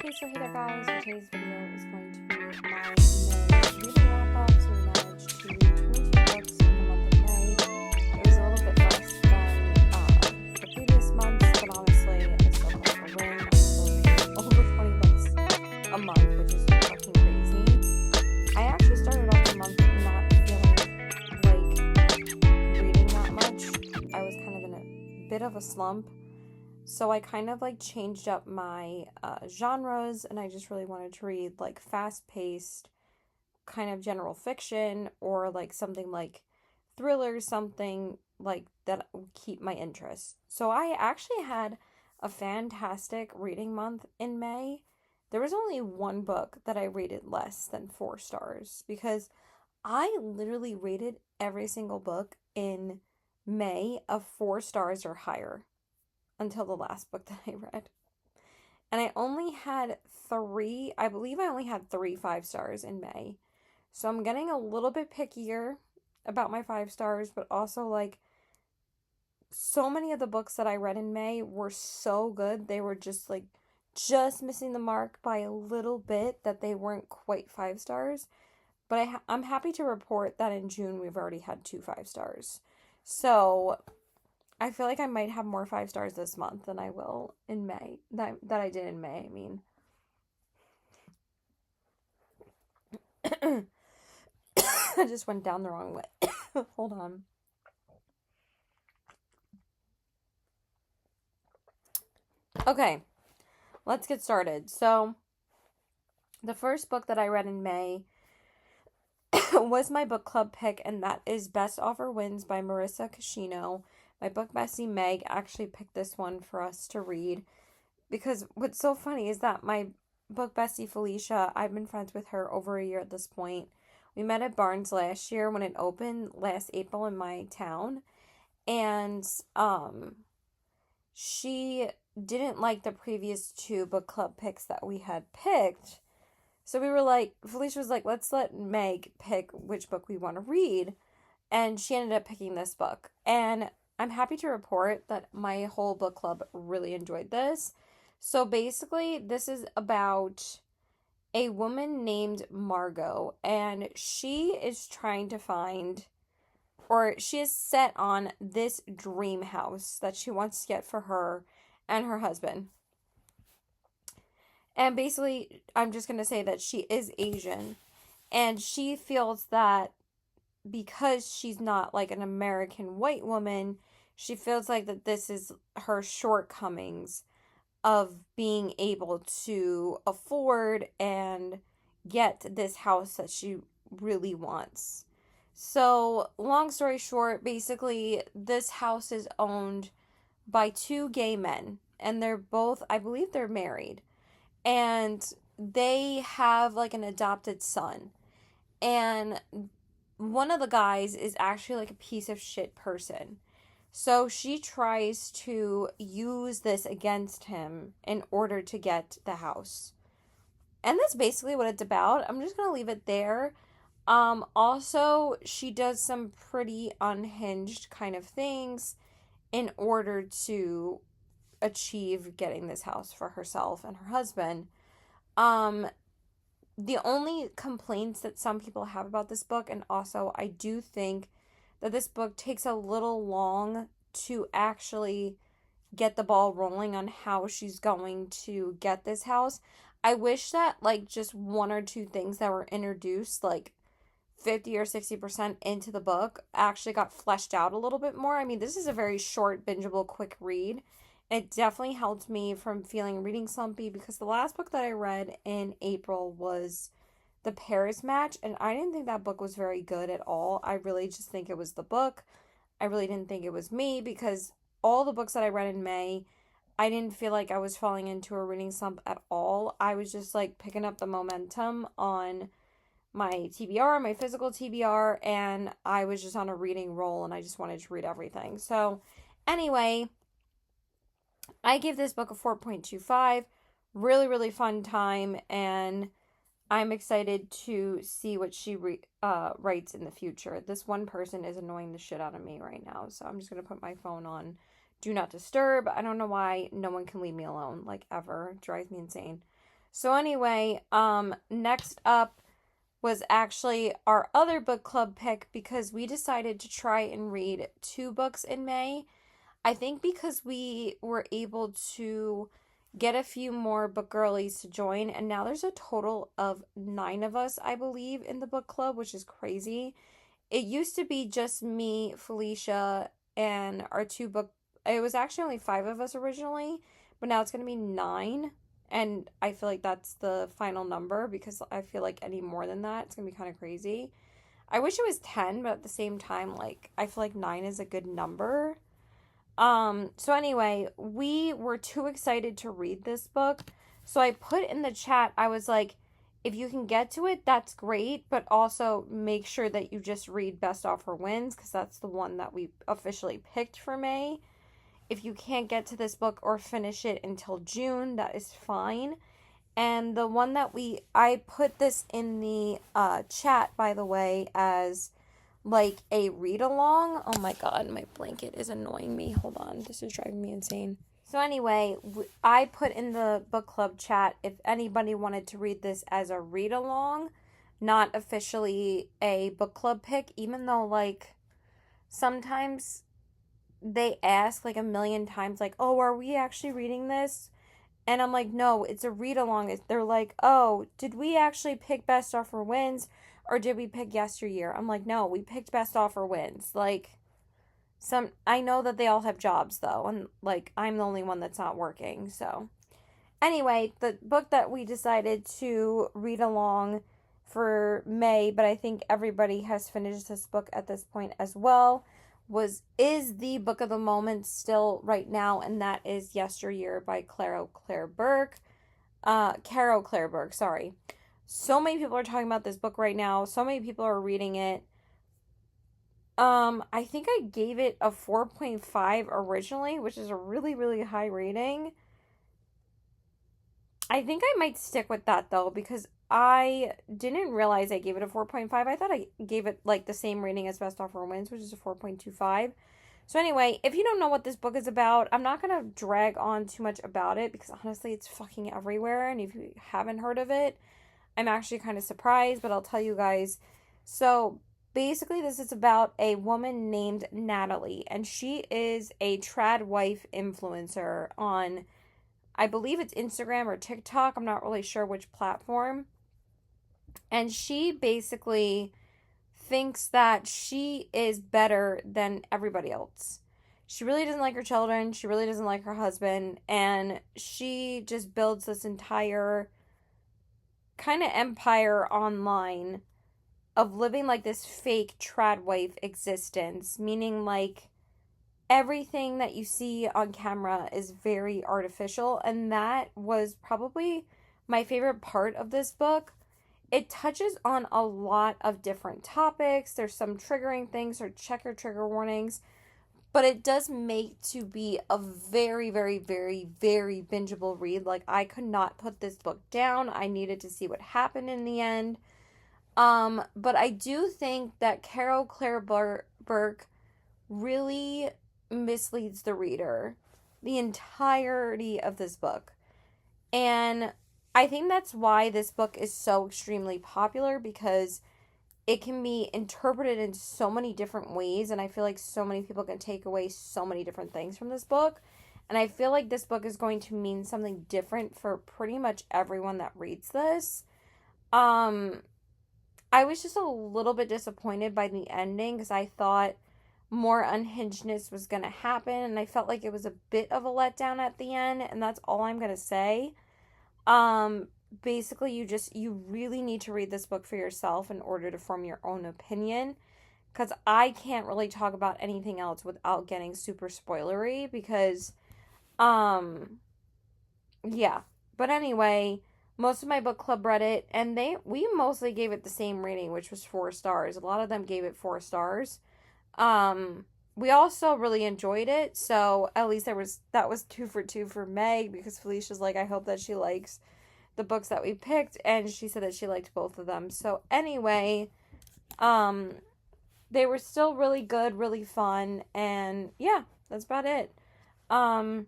Okay, so hey there guys, so today's video is going to be my May reading wrap up. So we managed to read 22 books in the month of May. It was a little bit less than the previous months, but honestly, I still call it a win. I'm still reading over 20 books a month, which is fucking crazy. I actually started off the month not feeling like reading that much. I was kind of in a bit of a slump. So I kind of like changed up my genres, and I just really wanted to read like fast-paced kind of general fiction, or like something like thriller, something like that would keep my interest. So I actually had a fantastic reading month in May. There was only one book that I rated less than 4 stars because I literally rated every single book in May of 4 stars or higher until the last book that I read. And I only had I believe I only had 3 5 stars in May. So I'm getting a little bit pickier about my 5 stars, but also like so many of the books that I read in May were so good. They were just like just missing the mark by a little bit, that they weren't quite 5 stars. But I'm happy to report that in June we've already had 2 5 stars. So I feel like I might have more 5 stars this month than I will in May, that I did in May, I mean. I just went down the wrong way. Hold on. Okay, let's get started. So, the first book that I read in May was my book club pick, and that is Best Offer Wins by Marissa Cashino. My book bestie Meg actually picked this one for us to read, because what's so funny is that my book bestie Felicia, I've been friends with her over a year at this point. We met at Barnes last year when it opened last April in my town, and she didn't like the previous 2 book club picks that we had picked. So we were like, Felicia was like, let's let Meg pick which book we want to read. And she ended up picking this book. And I'm happy to report that my whole book club really enjoyed this. So basically, this is about a woman named Margot, and she is trying to find, or she is set on this dream house that she wants to get for her and her husband. And basically, I'm just going to say that she is Asian, and she feels that because she's not like an American white woman, she feels like that this is her shortcomings of being able to afford and get this house that she really wants. So, long story short, basically, this house is owned by 2 gay men, and they're both, I believe they're married, and they have like an adopted son. And one of the guys is actually like a piece of shit person. So she tries to use this against him in order to get the house. And that's basically what it's about. I'm just going to leave it there. Also, she does some pretty unhinged kind of things in order to achieve getting this house for herself and her husband. Um, the only complaints that some people have about this book, and also I do think that this book takes a little long to actually get the ball rolling on how she's going to get this house. I wish that like just 1 or 2 things that were introduced like 50 or 60% into the book actually got fleshed out a little bit more. I mean, this is a very short, bingeable, quick read. It definitely helped me from feeling reading slumpy, because the last book that I read in April was The Paris Match, and I didn't think that book was very good at all. I really just think it was the book. I really didn't think it was me, because all the books that I read in May, I didn't feel like I was falling into a reading slump at all. I was just like picking up the momentum on my TBR, my physical TBR, and I was just on a reading roll, and I just wanted to read everything. So, anyway, I gave this book a 4.25. Really, really fun time, and I'm excited to see what she writes in the future. This one person is annoying the shit out of me right now, so I'm just going to put my phone on Do Not Disturb. I don't know why no one can leave me alone, like, ever. It drives me insane. So anyway, next up was actually our other book club pick because we decided to try and read 2 books in May. I think because we were able to get a few more book girlies to join, and now there's a total of 9 of us, I believe, in the book club, which is crazy. It used to be just me, Felicia, and our 2 book. It was actually only 5 of us originally, but now it's going to be 9. And I feel like that's the final number because I feel like any more than that, it's going to be kind of crazy. I wish it was 10, but at the same time, like, I feel like 9 is a good number. So anyway, we were too excited to read this book. So I put in the chat, I was like, if you can get to it, that's great, but also make sure that you just read Best Offer Wins because that's the one that we officially picked for May. If you can't get to this book or finish it until June, that is fine. And the one that I put this in the chat, by the way, as like a read along. Oh my god, my blanket is annoying me. Hold on, this is driving me insane. So anyway, I put in the book club chat if anybody wanted to read this as a read along, not officially a book club pick, even though like sometimes they ask like a million times like, "Oh, are we actually reading this?" And I'm like, "No, it's a read along." They're like, "Oh, did we actually pick Best Offer Wins or did we pick Yesteryear?" I'm like, "No, we picked Best Offer Wins." Like I know that they all have jobs though, and like I'm the only one that's not working. So, anyway, the book that we decided to read along for May, but I think everybody has finished this book at this point as well, is the book of the moment still right now, and that is Yesteryear by Caro Claire Burke. Caro Claire Burke, sorry. So many people are talking about this book right now. So many people are reading it. I think I gave it a 4.5 originally, which is a really, really high rating. I think I might stick with that though, because I didn't realize I gave it a 4.5. I thought I gave it like the same rating as Best Offer Wins, which is a 4.25. So anyway, if you don't know what this book is about, I'm not going to drag on too much about it because honestly, it's fucking everywhere. And if you haven't heard of it, I'm actually kind of surprised, but I'll tell you guys. So basically, this is about a woman named Natalie, and she is a trad wife influencer on, I believe it's Instagram or TikTok. I'm not really sure which platform. And she basically thinks that she is better than everybody else. She really doesn't like her children. She really doesn't like her husband. And she just builds this entire kind of empire online of living like this fake trad wife existence, meaning like everything that you see on camera is very artificial, and that was probably my favorite part of this book. It touches on a lot of different topics. There's some triggering things, or check your trigger warnings, but it does make to be a very, very, very, very bingeable read. Like, I could not put this book down. I needed to see what happened in the end. But I do think that Caro Claire Burke really misleads the reader the entirety of this book. And I think that's why this book is so extremely popular, because it can be interpreted in so many different ways, and I feel like so many people can take away so many different things from this book. And I feel like this book is going to mean something different for pretty much everyone that reads this. I was just a little bit disappointed by the ending because I thought more unhingedness was going to happen, and I felt like it was a bit of a letdown at the end, and that's all I'm going to say. Basically, you really need to read this book for yourself in order to form your own opinion, because I can't really talk about anything else without getting super spoilery, because yeah. But anyway, most of my book club read it, and we mostly gave it the same rating, which was 4 stars. A lot of them gave it 4 stars. We also really enjoyed it, so at least that was 2 for 2 for Meg, because Felicia's like, I hope that she likes the books that we picked, and she said that she liked both of them. So anyway, they were still really good, really fun, and yeah, that's about it. But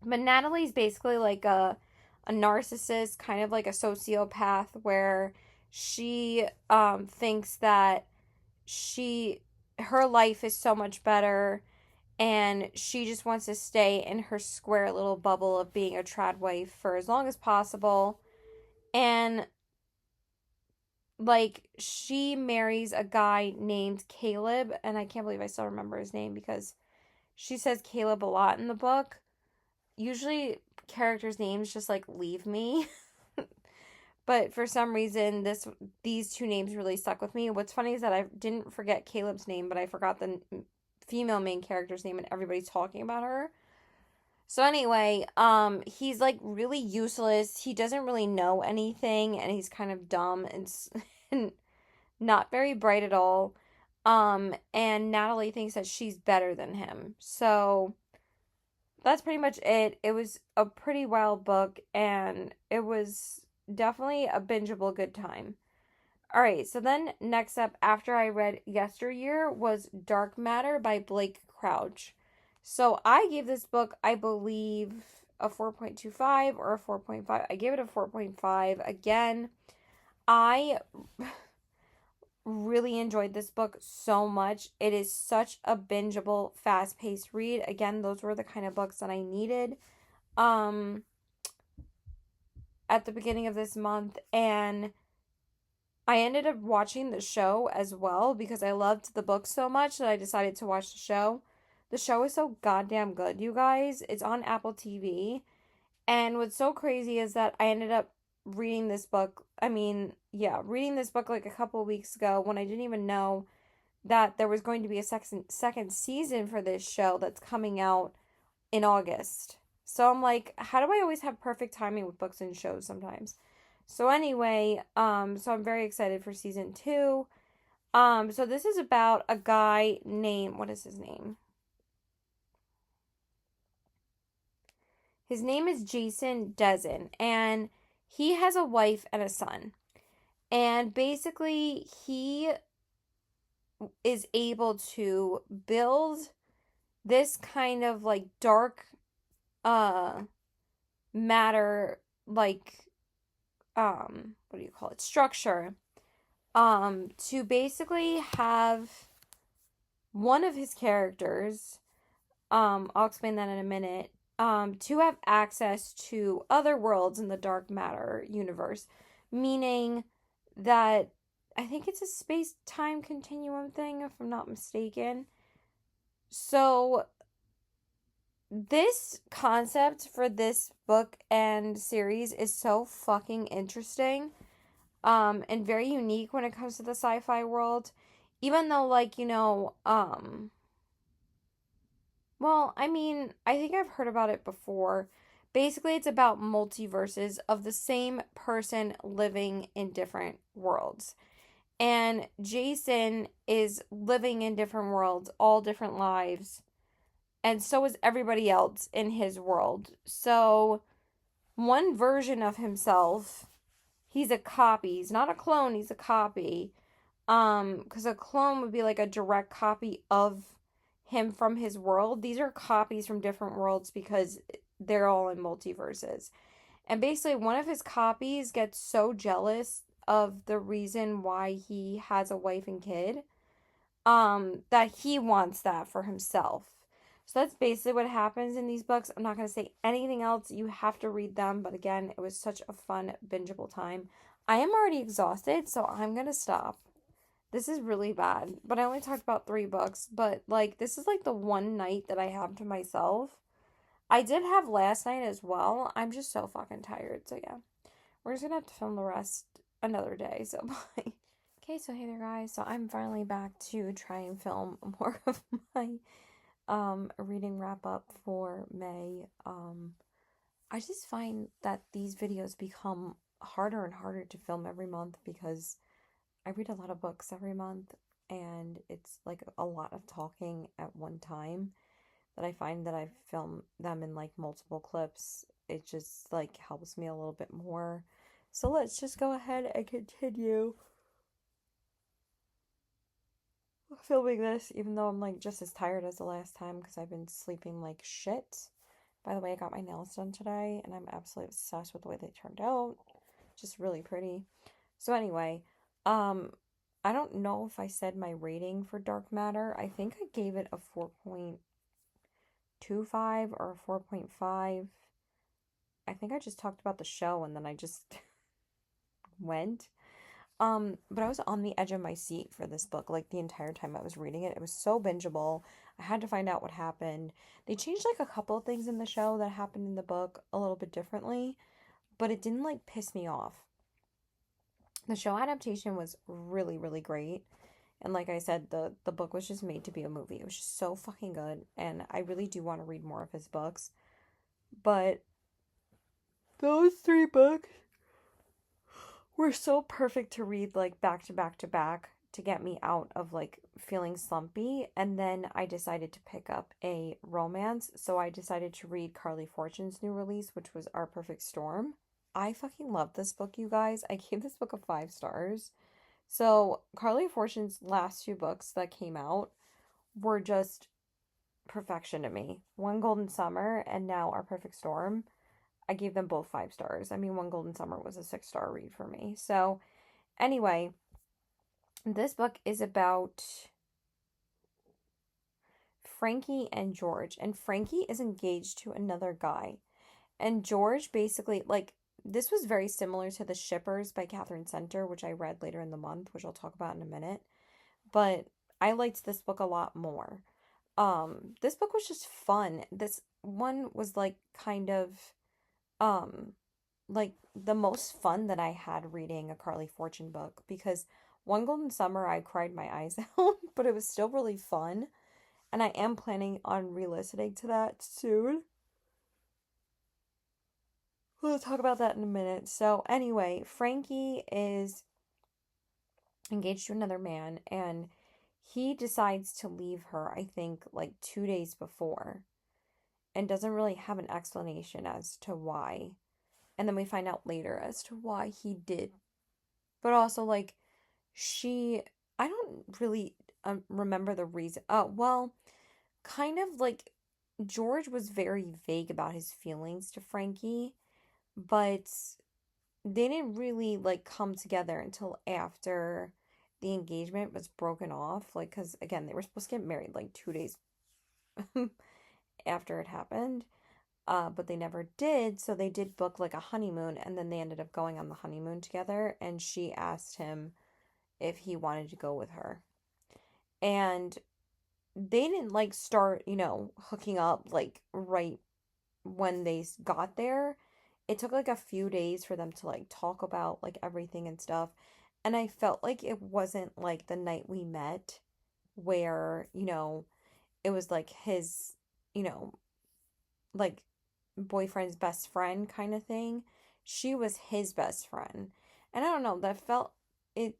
Natalie's basically like a a narcissist, kind of like a sociopath, where she thinks that she her life is so much better, and she just wants to stay in her square little bubble of being a trad wife for as long as possible. And like she marries a guy named Caleb, and I can't believe I still remember his name because she says Caleb a lot in the book. Usually characters' names just like leave me. But for some reason these two names really stuck with me. What's funny is that I didn't forget Caleb's name, but I forgot the female main character's name, and everybody's talking about her. So anyway, he's like really useless. He doesn't really know anything, and he's kind of dumb and not very bright at all. And Natalie thinks that she's better than him. So that's pretty much it. It was a pretty wild book, and it was definitely a bingeable good time. All right, so then next up, after I read Yesteryear, was Dark Matter by Blake Crouch. So I gave this book, I believe, a 4.25 or a 4.5. I gave it a 4.5. Again, I really enjoyed this book so much. It is such a bingeable, fast-paced read. Again, those were the kind of books that I needed at the beginning of this month, and I ended up watching the show as well because I loved the book so much that I decided to watch the show. The show is so goddamn good, you guys. It's on Apple TV. And what's so crazy is that I ended up reading this book. Reading this book like a couple of weeks ago when I didn't even know that there was going to be a second season for this show that's coming out in August. So I'm like, how do I always have perfect timing with books and shows sometimes? So anyway, so I'm very excited for season 2. So this is about a guy named, what is his name? His name is Jason Dezen, and he has a wife and a son. And basically, he is able to build this kind of like dark matter, like what do you call it, structure, to basically have one of his characters, I'll explain that in a minute, to have access to other worlds in the dark matter universe, meaning that I think it's a space-time continuum thing, if I'm not mistaken. So this concept for this book and series is so fucking interesting, and very unique when it comes to the sci-fi world. Even though, like, I think I've heard about it before. Basically, it's about multiverses of the same person living in different worlds. And Jason is living in different worlds, all different lives. And so is everybody else in his world. So, one version of himself, he's a copy. He's not a clone, he's a copy. Because a clone would be like a direct copy of him from his world. These are copies from different worlds because they're all in multiverses. And basically, one of his copies gets so jealous of the reason why he has a wife and kid, that he wants that for himself. So that's basically what happens in these books. I'm not going to say anything else. You have to read them. But again, it was such a fun, bingeable time. I am already exhausted, so I'm going to stop. This is really bad. But I only talked about 3 books. But, like, this is, like, the one night that I have to myself. I did have last night as well. I'm just so fucking tired. So, yeah. We're just going to have to film the rest another day. So, bye. Okay, so hey there, guys. So, I'm finally back to try and film more of my reading wrap up for May. I just find that these videos become harder and harder to film every month because I read a lot of books every month, and it's like a lot of talking at one time that I find that I film them in like multiple clips. It just like helps me a little bit more. So let's just go ahead and continue filming this, even though I'm like just as tired as the last time because I've been sleeping like shit. By the way, I got my nails done today and I'm absolutely obsessed with the way they turned out. Just really pretty. So anyway, um I don't know if I said my rating for Dark Matter. I think I gave it a 4.25 or a 4.5. I think I just talked about the show and then I just went. But I was on the edge of my seat for this book like the entire time I was reading it. It was so bingeable. I had to find out what happened. They changed like a couple of things in the show that happened in the book a little bit differently, but it didn't like piss me off. The show adaptation was really, really great. And like I said, the book was just made to be a movie. It was just so fucking good. And I really do want to read more of his books. But those three books were so perfect to read like back to back to back to get me out of like feeling slumpy. And then I decided to pick up a romance. So I decided to read Carly Fortune's new release, which was Our Perfect Storm. I fucking love this book, you guys. I gave this book a 5 stars. So Carly Fortune's last two books that came out were just perfection to me. One Golden Summer and now Our Perfect Storm. I gave them both 5 stars. I mean, One Golden Summer was a 6 star read for me. So, anyway, this book is about Frankie and George. And Frankie is engaged to another guy. And George basically, like, this was very similar to The Shippers by Catherine Center, which I read later in the month, which I'll talk about in a minute. But I liked this book a lot more. This book was just fun. This one was like kind of um like the most fun that I had reading a Carly Fortune book because One Golden Summer I cried my eyes out, but it was still really fun, and I am planning on re-listening to that soon. We'll talk about that in a minute. So, anyway, Frankie is engaged to another man and he decides to leave her, I think, like 2 days before, and doesn't really have an explanation as to why. And then we find out later as to why he did. But also, like, she, I don't really remember the reason. Well, kind of like George was very vague about his feelings to Frankie, but they didn't really like come together until after the engagement was broken off. Like, because again, they were supposed to get married like 2 days after it happened. But they never did, so they did book like a honeymoon, and then they ended up going on the honeymoon together, and she asked him if he wanted to go with her. And they didn't like start, hooking up like right when they got there. It took like a few days for them to like talk about like everything and stuff. And I felt like it wasn't like the night we met where, it was like his, you know, like boyfriend's best friend kind of thing. She was his best friend. And I don't know, that felt it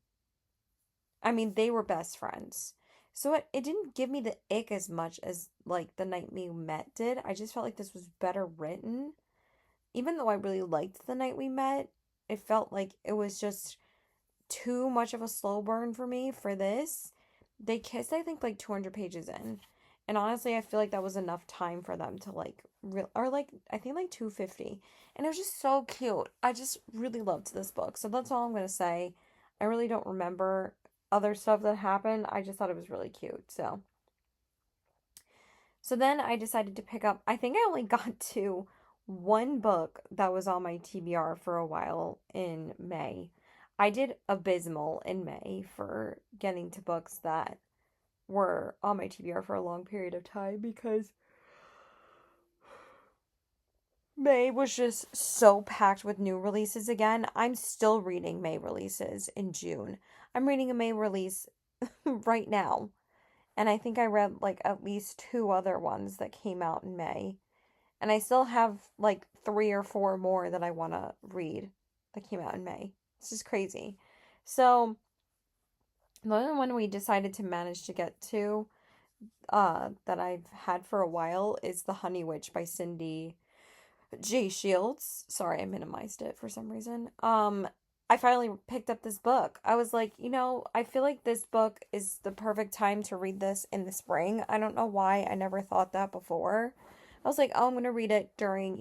I mean, they were best friends. So it didn't give me the ick as much as like The Night We Met did. I just felt like this was better written. Even though I really liked The Night We Met, it felt like it was just too much of a slow burn for me for this. They kissed, I think, like 200 pages in. And honestly, I feel like that was enough time for them to like, or like, I think like 250. And it was just so cute. I just really loved this book. So that's all I'm going to say. I really don't remember other stuff that happened. I just thought it was really cute. So then I decided to pick up, I think I only got to one book that was on my TBR for a while in May. I did abysmal in May for getting to books that were on my TBR for a long period of time because May was just so packed with new releases again. I'm still reading May releases in June. I'm reading a May release right now. And I think I read like at least two other ones that came out in May. And I still have like 3 or 4 more that I want to read that came out in May. It's just crazy. So, the other one we decided to manage to get to, that I've had for a while is The Honey Witch by Cindy J. Shields. Sorry, I minimized it for some reason. I finally picked up this book. I was like, I feel like this book is the perfect time to read this in the spring. I don't know why I never thought that before, I was like, oh, I'm gonna read it during,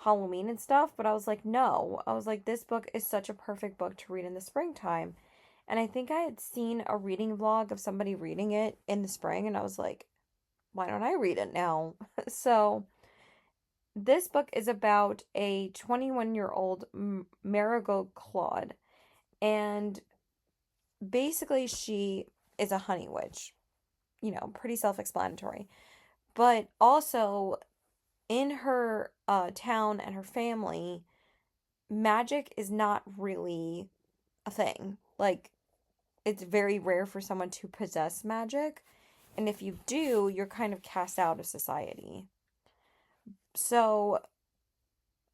Halloween and stuff. But I was like, no. I was like, this book is such a perfect book to read in the springtime. And I think I had seen a reading vlog of somebody reading it in the spring, and I was like, why don't I read it now? So, this book is about a 21-year-old Marigold Claude, and basically she is a honey witch. Pretty self-explanatory. But also in her town and her family, magic is not really a thing. Like, it's very rare for someone to possess magic, and if you do, you're kind of cast out of society. So,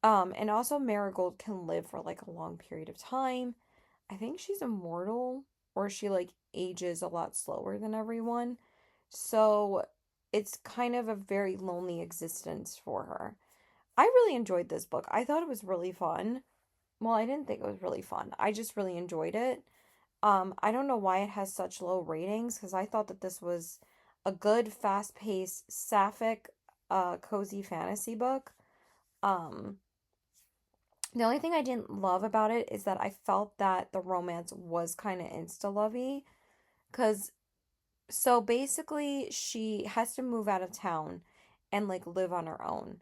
and also Marigold can live for like a long period of time. I think she's immortal, or she like ages a lot slower than everyone. So, it's kind of a very lonely existence for her. I really enjoyed this book. I thought it was really fun. Well, I didn't think it was really fun. I just really enjoyed it. I don't know why it has such low ratings because I thought that this was a good, fast-paced, sapphic, cozy fantasy book. Um, the only thing I didn't love about it is that I felt that the romance was kind of insta-lovey because so basically she has to move out of town and like live on her own.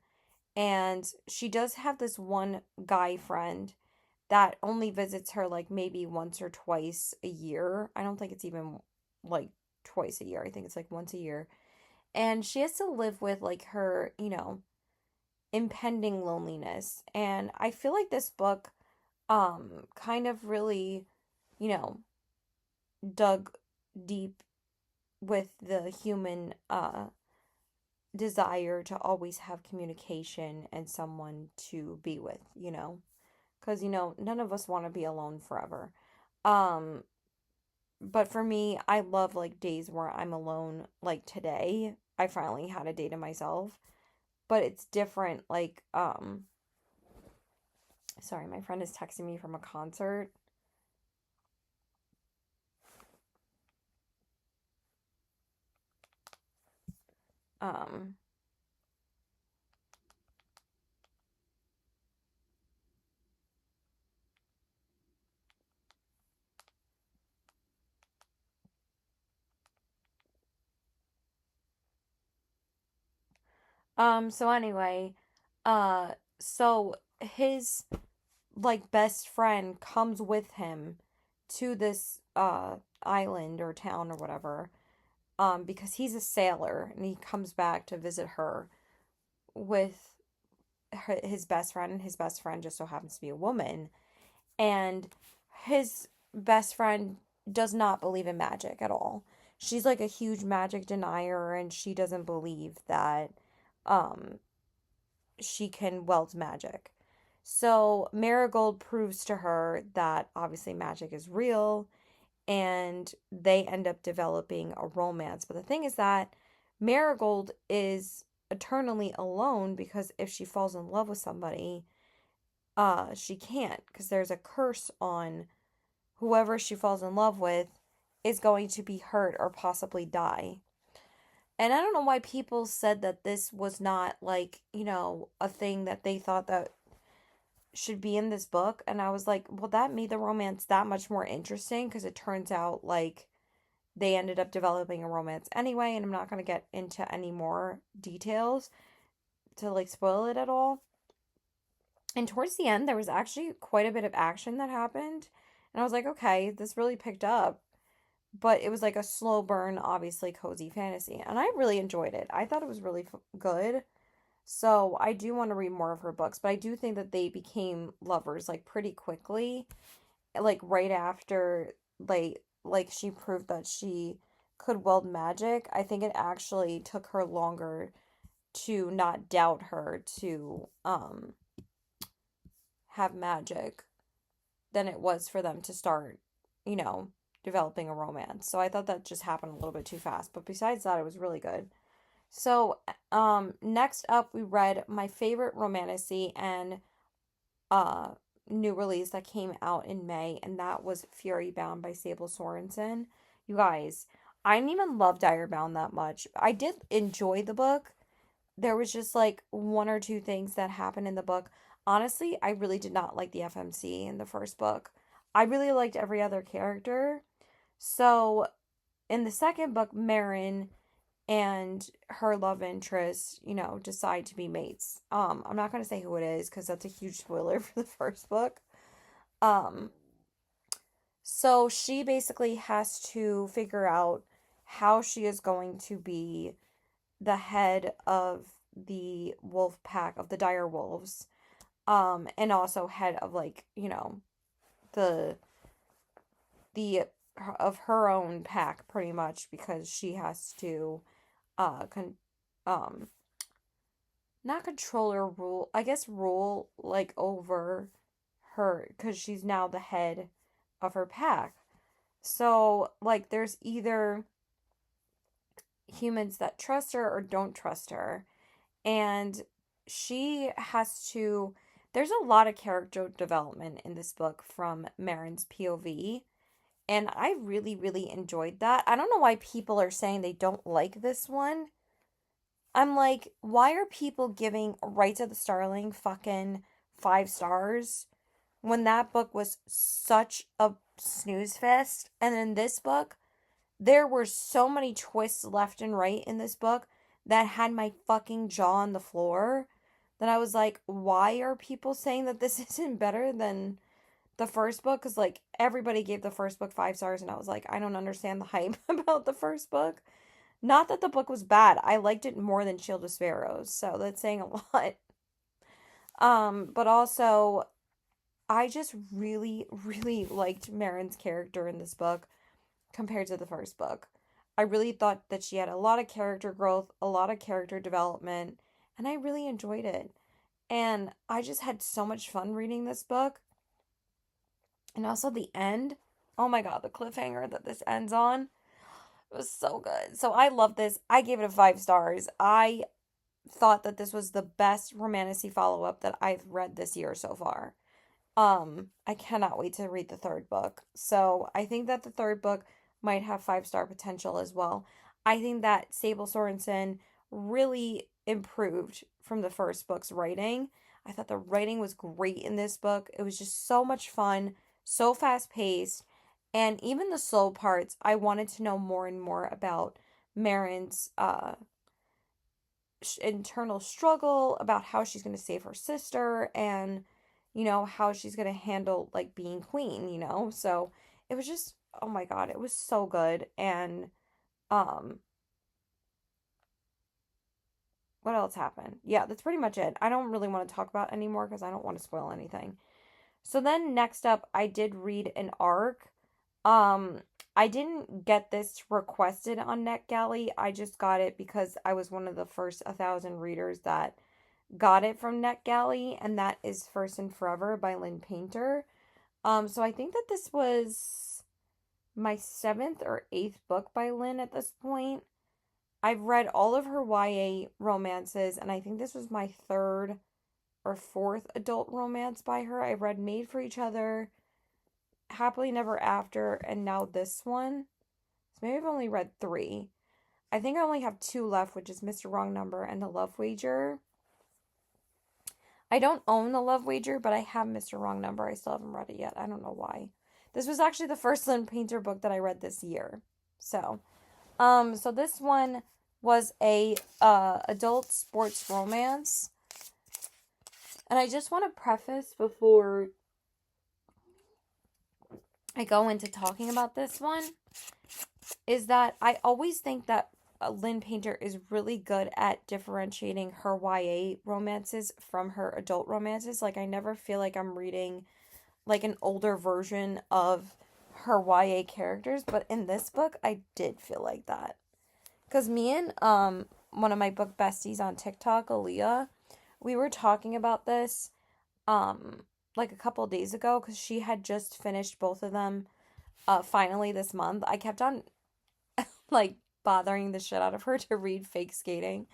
And she does have this one guy friend that only visits her like maybe once or twice a year. I don't think it's even like twice a year. I think it's like once a year. And she has to live with like her, impending loneliness. And I feel like this book kind of really, you know, dug deep with the human desire to always have communication and someone to be with. Because, none of us want to be alone forever. Um, but for me, I love like days where I'm alone, like today. I finally had a day to myself, but it's different. Like, sorry, my friend is texting me from a concert. Um, so anyway, uh, so his like best friend comes with him to this island or town or whatever because he's a sailor and he comes back to visit her with his best friend, and his best friend just so happens to be a woman, and his best friend does not believe in magic at all. She's like a huge magic denier, and she doesn't believe that um she can wield magic. So Marigold proves to her that obviously magic is real, and they end up developing a romance. But the thing is that Marigold is eternally alone because if she falls in love with somebody, she can't because there's a curse on whoever she falls in love with is going to be hurt or possibly die. And I don't know why people said that this was not like, a thing that they thought that should be in this book. And I was like, well, that made the romance that much more interesting because it turns out like they ended up developing a romance anyway. And I'm not going to get into any more details to like spoil it at all. And towards the end, there was actually quite a bit of action that happened. And I was like, okay, this really picked up. But it was like a slow burn, obviously cozy fantasy. And I really enjoyed it. I thought it was really good. So I do want to read more of her books, but I do think that they became lovers like pretty quickly, like right after like she proved that she could wield magic. I think it actually took her longer to not doubt her to have magic than it was for them to start, you know, developing a romance. So I thought that just happened a little bit too fast, but besides that it was really good. So, next up, we read my favorite romantasy and uh, new release that came out in May, and that was Fury Bound by Sable Sorensen. You guys, I didn't even love Dire Bound that much. I did enjoy the book, there was just like one or two things that happened in the book. Honestly, I really did not like the FMC in the first book. I really liked every other character. So in the second book, Marin and her love interest, decide to be mates. I'm not gonna say who it is because that's a huge spoiler for the first book. Um, so she basically has to figure out how she is going to be the head of the wolf pack of the dire wolves, and also head of like, the the of her own pack pretty much because she has to con um not control or rule, I guess rule like over her because she's now the head of her pack. So like there's either humans that trust her or don't trust her, and she has to there's a lot of character development in this book from Marin's POV, and I really really enjoyed that. I don't know why people are saying they don't like this one. I'm like, why are people giving Rights of the Starling fucking 5 stars when that book was such a snooze fest? And in this book, there were so many twists left and right in this book that had my fucking jaw on the floor that I was like, why are people saying that this isn't better than the first book? Because, like, everybody gave the first book 5 stars, and I was like, I don't understand the hype about the first book. Not that the book was bad. I liked it more than Shield of Sparrows, so that's saying a lot. But also, I just really, really liked Marin's character in this book compared to the first book. I really thought that she had a lot of character growth, a lot of character development, and I really enjoyed it. And I just had so much fun reading this book. And also the end. Oh my god, the cliffhanger that this ends on. It was so good. So I love this. I gave it a 5 stars. I thought that this was the best romantasy follow-up that I've read this year so far. I cannot wait to read the third book. So I think that the third book might have 5 star potential as well. I think that Sable Sorensen really improved from the first book's writing. I thought the writing was great in this book. It was just so much fun, so fast paced, and even the slow parts, I wanted to know more and more about Marin's internal struggle, about how she's going to save her sister, and how she's going to handle like being queen. So it was just, oh my god, it was so good. And um what else happened? Yeah, that's pretty much it. I don't really want to talk about anymore because I don't want to spoil anything. So then next up, I did read an arc. Um, I didn't get this requested on NetGalley. I just got it because I was one of the first 1,000 readers that got it from NetGalley, and that is First and Forever by Lynn Painter. So I think that this was my seventh or eighth book by Lynn at this point. I've read all of her YA romances, and I think this was my third or fourth adult romance by her. I read Made for Each Other, Happily Never After, and now this one. So maybe I've only read three. I think I only have two left, which is Mr. Wrong Number and The Love Wager. I don't own The Love Wager, but I have Mr. Wrong Number. I still haven't read it yet. I don't know why. This was actually the first Lynn Painter book that I read this year. So this one was a adult sports romance. And I just want to preface before I go into talking about this one is that I always think that Lynn Painter is really good at differentiating her YA romances from her adult romances. Like, I never feel like I'm reading like an older version of her YA characters, but in this book I did feel like that. Cause me and one of my book besties on TikTok, Aaliyah, we were talking about this like a couple days ago because she had just finished both of them finally this month. I kept on like bothering the shit out of her to read Fake Skating.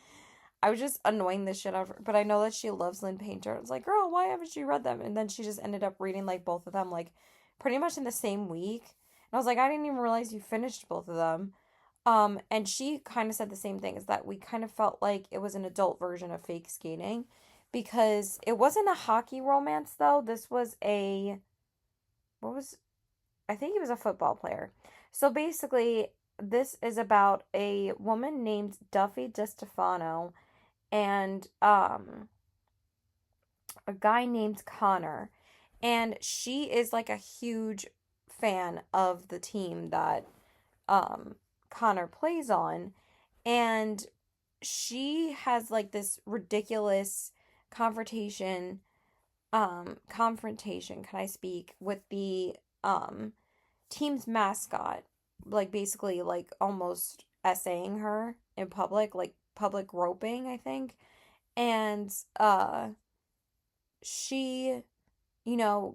I was just annoying the shit out of her, but I know that she loves Lynn Painter. I was like, girl, why haven't you read them? And then she just ended up reading like both of them like pretty much in the same week. And I was like, I didn't even realize you finished both of them. And she kind of said the same thing, is that we kind of felt like it was an adult version of fake skating because it wasn't a hockey romance though. This was a, what was, I think he was a football player. So basically, this is about a woman named Duffy DiStefano and a guy named Connor. And she is like a huge fan of the team that Connor plays on. And she has like this ridiculous confrontation confrontation, can I speak, with the team's mascot, like basically like almost essaying her in public, like public groping, I think. And she,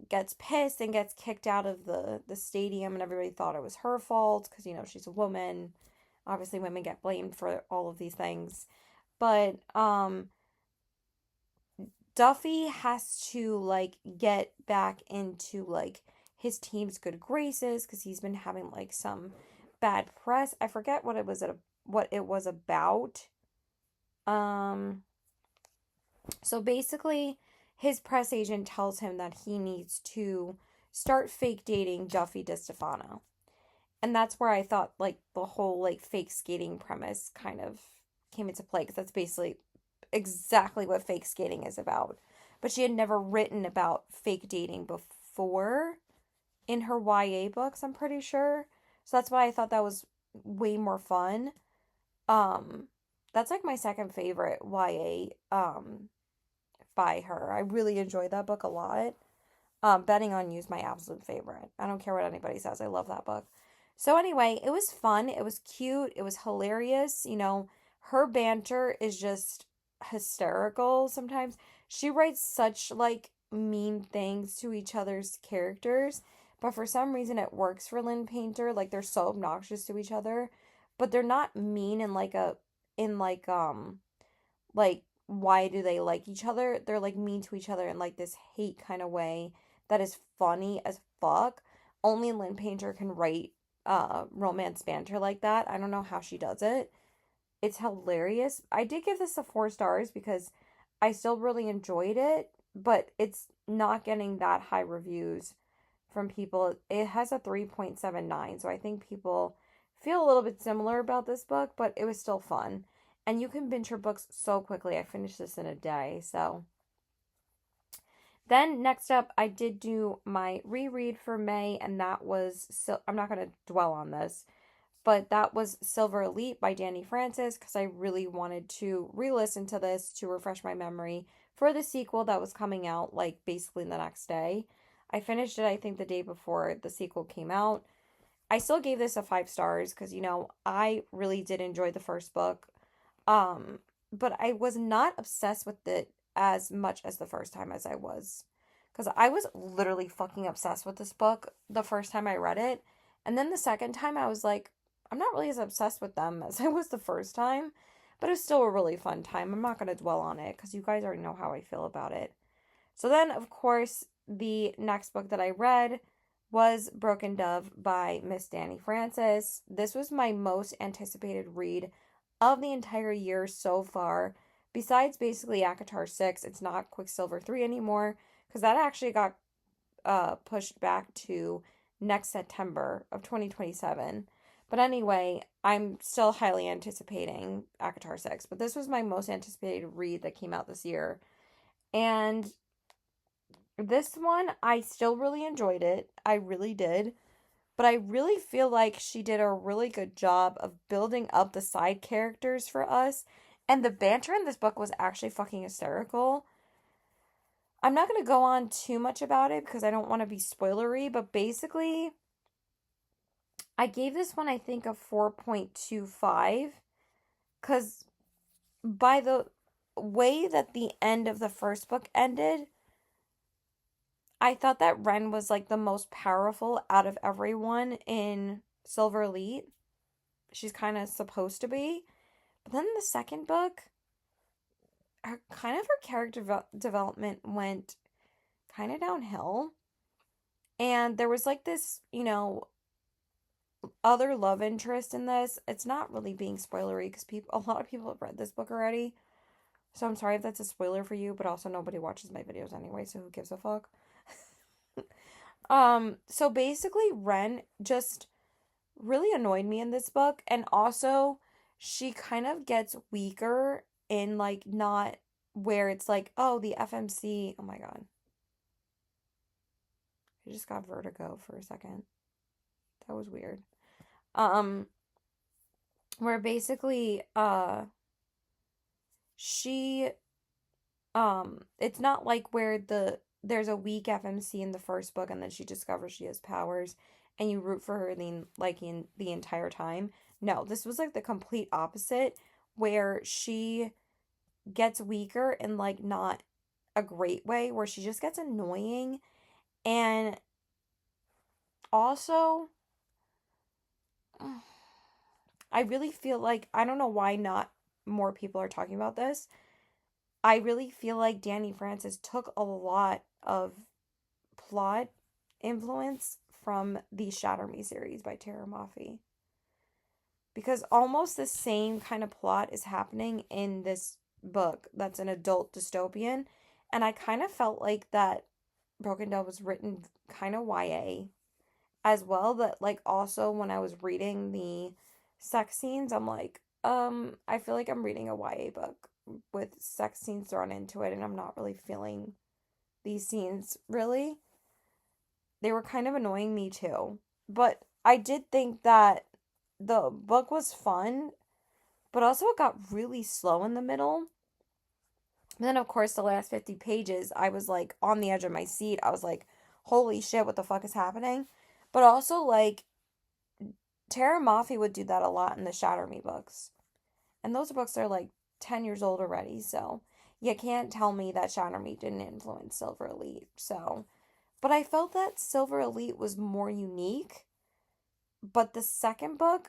gets pissed and gets kicked out of the stadium, and everybody thought it was her fault because she's a woman. Obviously women get blamed for all of these things. But Duffy has to like get back into like his team's good graces because he's been having like some bad press. I forget what it was about. Um so basically his press agent tells him that he needs to start fake dating Duffy DiStefano. And that's where I thought like the whole like fake skating premise kind of came into play because that's basically exactly what fake skating is about. But she had never written about fake dating before in her YA books, I'm pretty sure. So that's why I thought that was way more fun. Um that's like my second favorite YA by her. I really enjoyed that book a lot. Betting on You is my absolute favorite. I don't care what anybody says. I love that book. So anyway, it was fun. It was cute. It was hilarious. Her banter is just hysterical sometimes. She writes such like mean things to each other's characters, but for some reason it works for Lynn Painter. Like they're so obnoxious to each other, but they're not mean in like why do they like each other? They're like mean to each other in like this hate kind of way that is funny as fuck. Only Lynn Painter can write romance banter like that. I don't know how she does it. It's hilarious. I did give this a 4 stars because I still really enjoyed it, but it's not getting that high reviews from people. It has a 3.79, so I think people feel a little bit similar about this book, but it was still fun. And you can binge her books so quickly. I finished this in a day, so. Then next up, I did do my reread for May, and that was, I'm not going to dwell on this, but that was Silver Elite by Danny Francis because I really wanted to re-listen to this to refresh my memory for the sequel that was coming out like basically the next day. I finished it, I think, the day before the sequel came out. I still gave this a 5 stars because I really did enjoy the first book. Um, but I was not obsessed with it as much as the first time as I was. Because I was literally fucking obsessed with this book the first time I read it. And then the second time I was like, I'm not really as obsessed with them as I was the first time. But it was still a really fun time. I'm not going to dwell on it because you guys already know how I feel about it. So then, of course, the next book that I read was Broken Dove by Miss Danny Francis. This was my most anticipated read of the entire year so far. Besides basically ACOTAR 6, it's not Quicksilver 3 anymore because that actually got pushed back to next September of 2027. But anyway, I'm still highly anticipating ACOTAR 6, but this was my most anticipated read that came out this year. And this one, I still really enjoyed it. I really did. But I really feel like she did a really good job of building up the side characters for us. And the banter in this book was actually fucking hysterical. I'm not going to go on too much about it because I don't want to be spoilery, but basically, I gave this one, I think, a 4.25 because by the way that the end of the first book ended, I thought that Ren was like the most powerful out of everyone in Silver Elite. She's kind of supposed to be. But then in the second book, her character development went kind of downhill. And there was like this, other love interest in this, it's not really being spoilery because a lot of people have read this book already. So I'm sorry if that's a spoiler for you, but also nobody watches my videos anyway, so who gives a fuck? So basically Ren just really annoyed me in this book, and also she kind of gets weaker in like not where it's like, oh, the FMC, oh my god. I just got vertigo for a second. That was weird. Um where basically she it's not like where there's a weak FMC in the first book and then she discovers she has powers and you root for her in the entire time. No, this was like the complete opposite, where she gets weaker in like not a great way, where she just gets annoying. And also I really feel like, I don't know why not more people are talking about this. I really feel like Danny Francis took a lot of plot influence from the Shatter Me series by Tara Mafi. Because almost the same kind of plot is happening in this book that's an adult dystopian. And I kind of felt like that Broken Dove was written kind of YA as well. That, like, also when I was reading the sex scenes, I'm like, I feel like I'm reading a YA book with sex scenes thrown into it, and I'm not really feeling these scenes really. They were kind of annoying me too. But I did think that the book was fun, but also it got really slow in the middle. And then, of course, the last 50 pages, I was like on the edge of my seat. I was like, holy shit, what the fuck is happening? But also, like, Tara Mafi would do that a lot in the Shatter Me books. And those books are like 10 years old already, so you can't tell me that Shatter Me didn't influence Silver Elite. So, but I felt that Silver Elite was more unique. But the second book,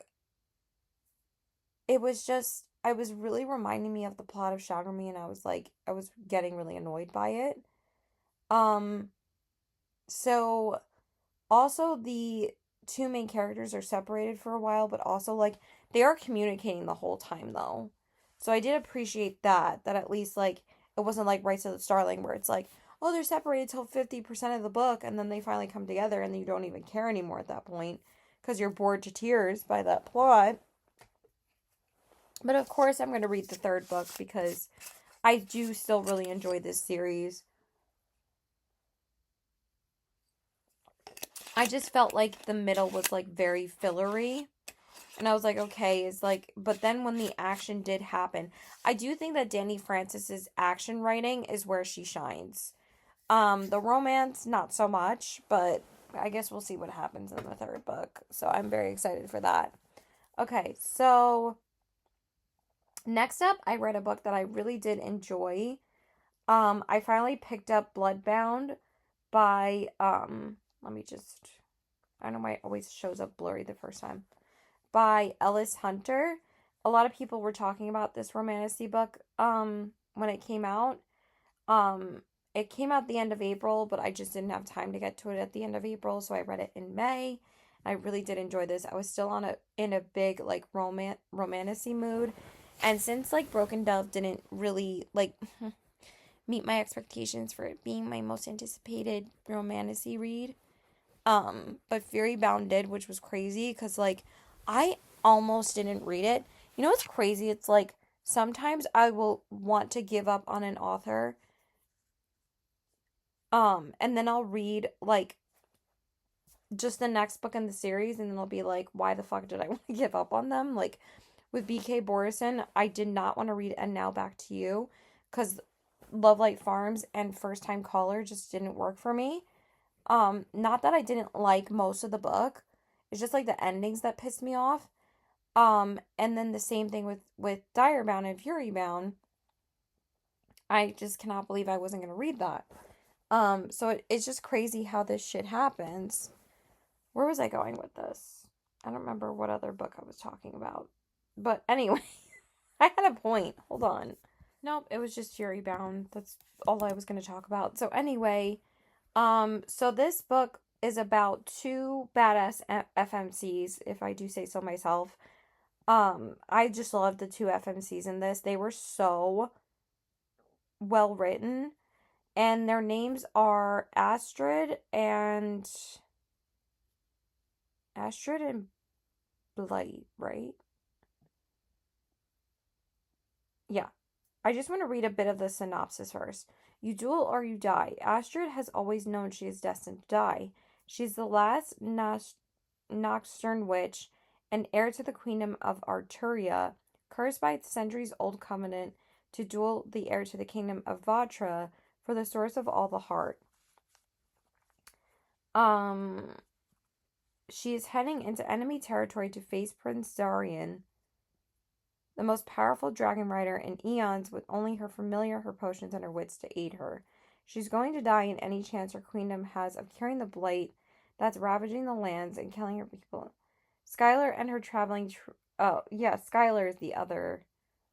it was just, I was really reminding me of the plot of Shatter Me, and I was like, I was getting really annoyed by it. Um, so also the two main characters are separated for a while, but also like they are communicating the whole time though. So I did appreciate that at least like it wasn't like Rise of the Starling where it's like, oh, they're separated till 50% of the book and then they finally come together and then you don't even care anymore at that point because you're bored to tears by that plot. But of course, I'm going to read the third book because I do still really enjoy this series. I just felt like the middle was like very fillery. And I was like, okay, it's like, but then when the action did happen, I do think that Danny Francis's action writing is where she shines. The romance, not so much, but I guess we'll see what happens in the third book. So I'm very excited for that. Okay, so next up, I read a book that I really did enjoy. I finally picked up Bloodbound by, let me just, I know my always shows up blurry the first time, by Ellis Hunter. A lot of people were talking about this romantasy book, when it came out. It came out the end of April, but I just didn't have time to get to it at the end of April, so I read it in May. I really did enjoy this. I was still in a big like romantasy mood. And since like Broken Dove didn't really like meet my expectations for it being my most anticipated romantasy read, but Fury Bound did, which was crazy because like I almost didn't read it. You know what's crazy? It's like sometimes I will want to give up on an author, and then I'll read like just the next book in the series, and then I'll be like, why the fuck did I want to give up on them? Like with B.K. Borison, I did not want to read And Now Back to You because Love Light Farms and First Time Caller just didn't work for me. Not that I didn't like most of the book. It's just like the endings that pissed me off. And then the same thing with Direbound and Furybound. I just cannot believe I wasn't gonna read that. So it's just crazy how this shit happens. Where was I going with this? I don't remember what other book I was talking about. But anyway, I had a point. Hold on. Nope, it was just Furybound. That's all I was gonna talk about. So anyway, so this book is about two badass FMCs, if I do say so myself. I just love the two FMCs in this. They were so well written, and their names are Astrid and Blight, right? Yeah. I just want to read a bit of the synopsis first. You duel or you die. Astrid has always known she is destined to die. She's the last Nocturne witch and heir to the queendom of Arturia, cursed by the centuries-old covenant to duel the heir to the kingdom of Vatra for the source of all the heart. Um, she is heading into enemy territory to face Prince Darian, the most powerful dragon rider in eons, with only her familiar, her potions, and her wits to aid her. She's going to die in any chance her queendom has of curing the blight that's ravaging the lands and killing her people. Skylar and her traveling. Oh, yeah, Skylar is the other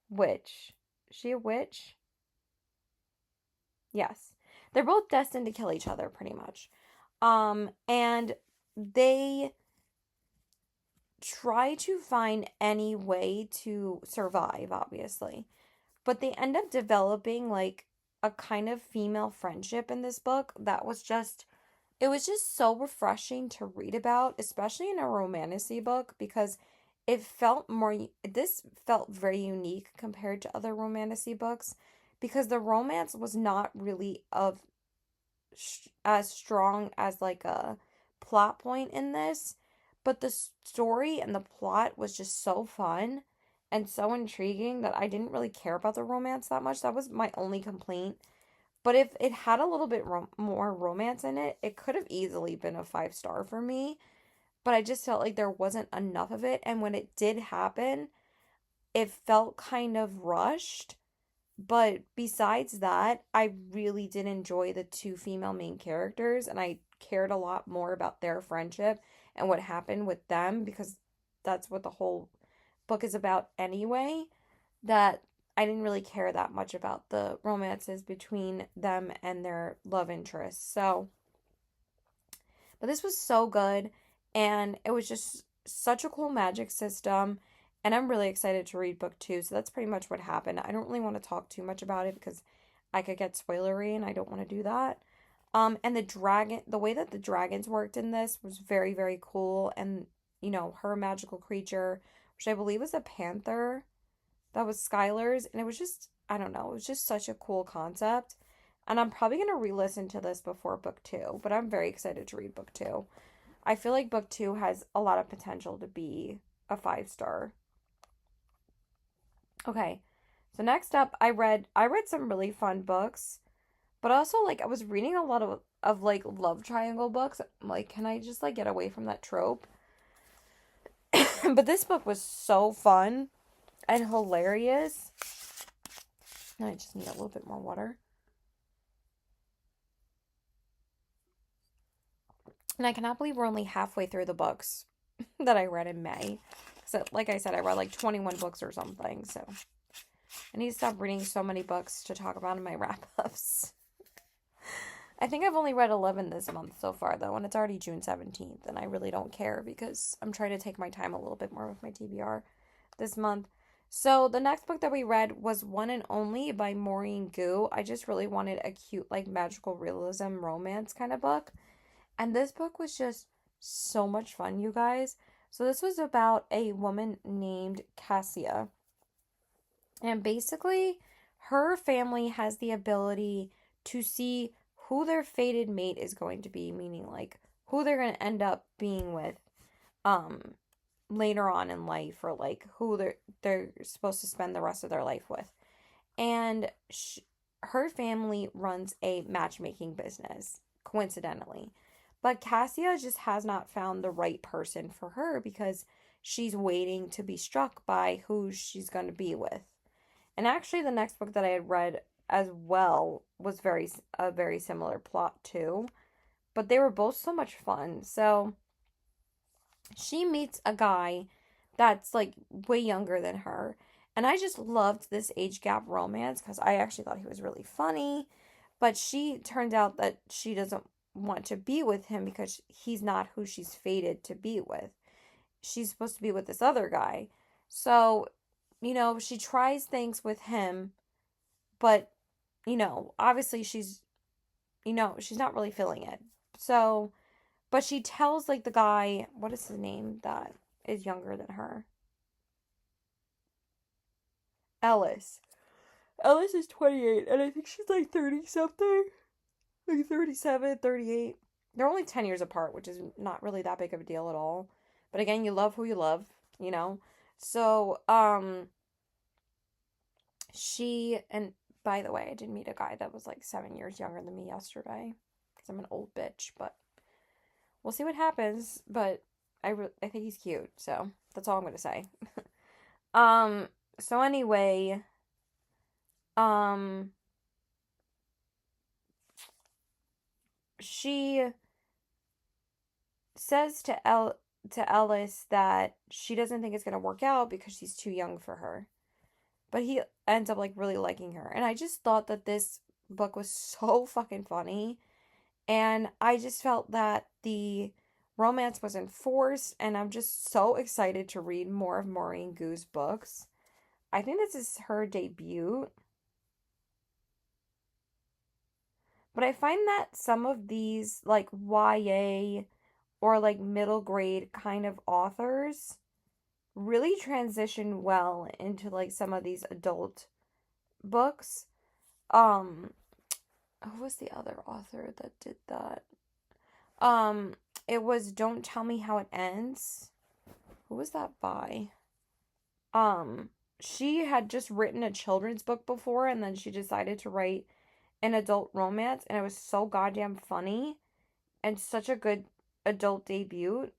witch. Is she a witch? Yes. They're both destined to kill each other, pretty much. And they try to find any way to survive, obviously. But they end up developing like a kind of female friendship in this book that was just it was just so refreshing to read about, especially in a romantasy book because this felt very unique compared to other romantasy books because the romance was not really of as strong as like a plot point in this, but the story and the plot was just so fun and so intriguing that I didn't really care about the romance that much. That was my only complaint. But if it had a little bit more romance in it, it could have easily been a 5 star for me. But I just felt like there wasn't enough of it. And when it did happen, it felt kind of rushed. But besides that, I really did enjoy the two female main characters, and I cared a lot more about their friendship and what happened with them because that's what the whole book is about anyway. That I didn't really care that much about the romances between them and their love interests. So, but this was so good, and it was just such a cool magic system. And I'm really excited to read book 2. So that's pretty much what happened. I don't really want to talk too much about it because I could get spoilery and I don't want to do that. And the way that the dragons worked in this was very, very cool. And, her magical creature, which I believe was a panther, that was Skylar's. And it was just, I don't know, it was just such a cool concept. And I'm probably going to re listen to this before book 2, but I'm very excited to read book 2. I feel like book 2 has a lot of potential to be a 5 star. Okay. So next up, I read some really fun books, but also like I was reading a lot of like love triangle books. Like, can I just like get away from that trope? But this book was so fun and hilarious. Now I just need a little bit more water. And I cannot believe we're only halfway through the books that I read in May. So, like I said, I read like 21 books or something. So, I need to stop reading so many books to talk about in my wrap ups. I think I've only read 11 this month so far, though, and it's already June 17th, and I really don't care because I'm trying to take my time a little bit more with my TBR this month. So, the next book that we read was One and Only by Maureen Goo. I just really wanted a cute, like, magical realism romance kind of book. And this book was just so much fun, you guys. So, this was about a woman named Cassia. And basically, her family has the ability to see who their fated mate is going to be, meaning like who they're going to end up being with um later on in life, or like who they're supposed to spend the rest of their life with. And her family runs a matchmaking business, coincidentally. But Cassia just has not found the right person for her because she's waiting to be struck by who she's going to be with. And actually, the next book that I had read as well was a very similar plot too, but they were both so much fun. So she meets a guy that's like way younger than her, and I just loved this age gap romance because I actually thought he was really funny. But she turns out that she doesn't. want to be with him because he's not who she's fated to be with. She's supposed to be with this other guy. So, she tries things with him, but, obviously she's not really feeling it. So, but she tells, like, the guy, what is his name that is younger than her? Ellis. Ellis is 28, and I think she's like 30 something. Like 37, 38. They're only 10 years apart, which is not really that big of a deal at all. But again, you love who you love, So, and by the way, I did meet a guy that was like 7 years younger than me yesterday. Because I'm an old bitch, but we'll see what happens. But I think he's cute, so that's all I'm going to say. So anyway, she says to Ellis that she doesn't think it's going to work out because she's too young for her. But he ends up like really liking her. And I just thought that this book was so fucking funny. And I just felt that the romance wasn't forced, and I'm just so excited to read more of Maureen Goo's books. I think this is her debut. But I find that some of these, like, YA or, like, middle grade kind of authors really transition well into, like, some of these adult books. Who was the other author that did that? It was Don't Tell Me How It Ends. Who was that by? She had just written a children's book before, and then she decided to write an adult romance, and it was so goddamn funny and such a good adult debut.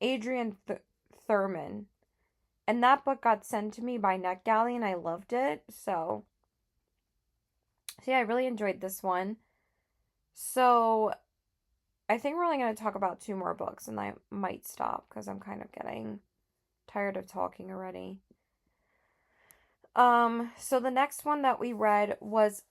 Adrian Thurman. And that book got sent to me by NetGalley, and I loved it. So yeah, I really enjoyed this one. So I think we're only going to talk about 2 more books, and I might stop because I'm kind of getting tired of talking already. So the next one that we read was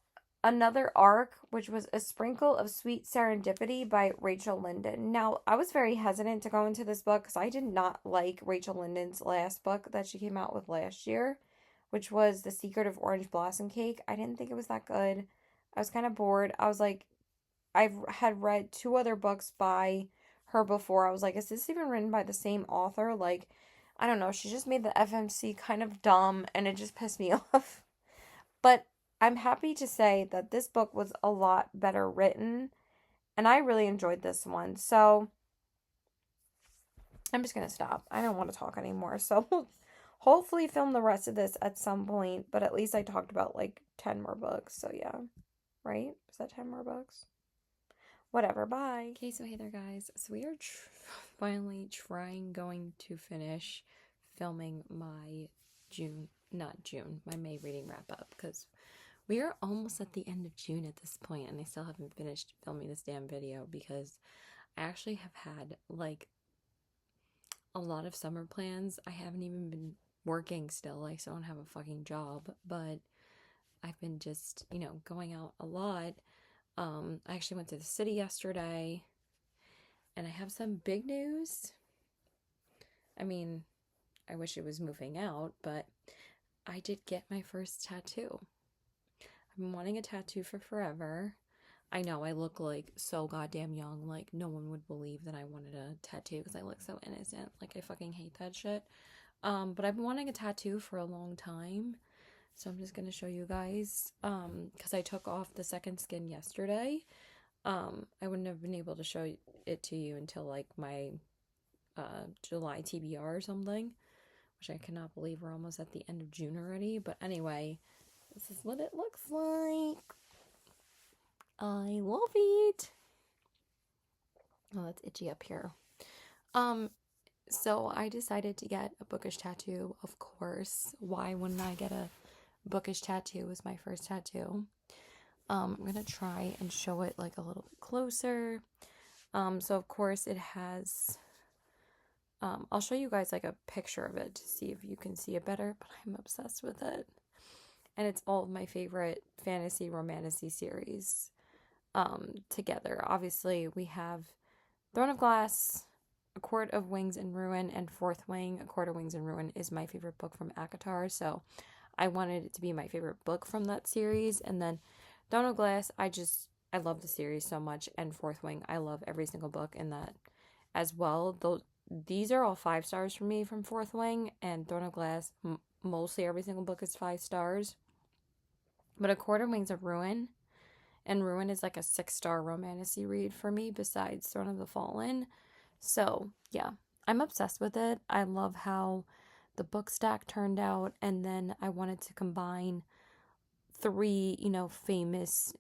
Another Arc, which was A Sprinkle of Sweet Serendipity by Rachel Linden. Now, I was very hesitant to go into this book because I did not like Rachel Linden's last book that she came out with last year, which was The Secret of Orange Blossom Cake. I didn't think it was that good. I was kind of bored. I was like, I had read 2 other books by her before. I was like, is this even written by the same author? Like, I don't know. She just made the FMC kind of dumb, and it just pissed me off. But I'm happy to say that this book was a lot better written, and I really enjoyed this one. So I'm just going to stop. I don't want to talk anymore. So we'll hopefully film the rest of this at some point, but at least I talked about like 10 more books. So yeah, right? Is that 10 more books? Whatever, bye. Okay, so hey there, guys. So we are finally going to finish filming my my May reading wrap up, because we are almost at the end of June at this point, and I still haven't finished filming this damn video because I actually have had like a lot of summer plans. I haven't even been working still. I still don't have a fucking job, but I've been just, going out a lot. I actually went to the city yesterday, and I have some big news. I mean, I wish it was moving out, but I did get my first tattoo. I've been wanting a tattoo for forever. I know I look like so goddamn young. Like, no one would believe that I wanted a tattoo because I look so innocent. Like, I fucking hate that shit. But I've been wanting a tattoo for a long time. So I'm just going to show you guys, because I took off the second skin yesterday. I wouldn't have been able to show it to you until like my July TBR or something, which I cannot believe we're almost at the end of June already. But anyway, this is what it looks like. I love it. Oh, that's itchy up here. So I decided to get a bookish tattoo, of course. Why wouldn't I get a bookish tattoo? It was my first tattoo. I'm gonna try and show it like a little bit closer. So of course it has, I'll show you guys like a picture of it to see if you can see it better, but I'm obsessed with it. And it's all of my favorite fantasy romantasy series. together. Obviously, we have Throne of Glass, A Court of Wings and Ruin, and Fourth Wing. A Court of Wings and Ruin is my favorite book from ACOTAR, so I wanted it to be my favorite book from that series. And then Throne of Glass, I love the series so much, and Fourth Wing, I love every single book in that as well. These are all 5 stars for me from Fourth Wing, and Throne of Glass, mostly every single book is 5 stars. But A Court of Wings of Ruin, and Ruin is like a 6-star romantasy read for me besides Throne of the Fallen. So, yeah, I'm obsessed with it. I love how the book stack turned out, and then I wanted to combine 3, famous,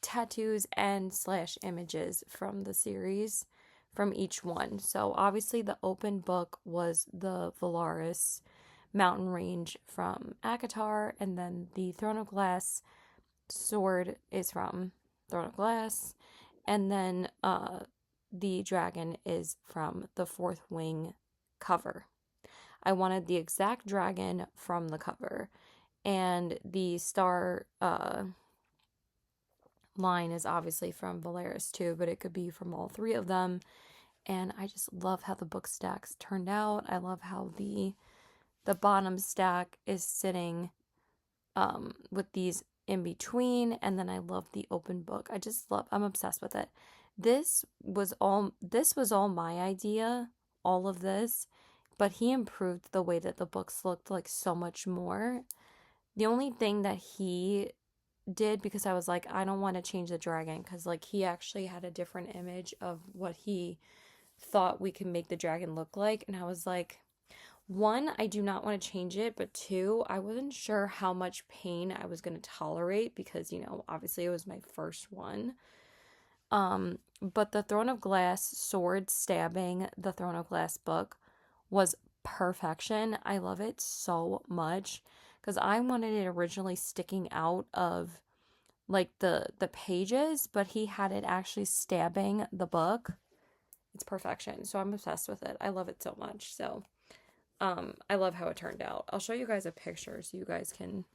tattoos and / images from the series from each one. So, obviously, the open book was the Valaris mountain range from ACOTAR, and then the Throne of Glass sword is from Throne of Glass, and then the dragon is from the Fourth Wing cover. I wanted the exact dragon from the cover, and the star line is obviously from Valaris too, but it could be from all 3 of them. And I just love how the book stacks turned out. I love how the bottom stack is sitting with these in between, and then I love the open book. I'm obsessed with it. This was all my idea, all of this, but he improved the way that the books looked like so much more. The only thing that he did, because I was like, I don't want to change the dragon, because like he actually had a different image of what he thought we could make the dragon look like, and I was like, 1, I do not want to change it, but 2, I wasn't sure how much pain I was going to tolerate because, obviously it was my first one. But the Throne of Glass sword stabbing the Throne of Glass book was perfection. I love it so much because I wanted it originally sticking out of like the pages, but he had it actually stabbing the book. It's perfection. So I'm obsessed with it. I love it so much. So I love how it turned out. I'll show you guys a picture so you guys can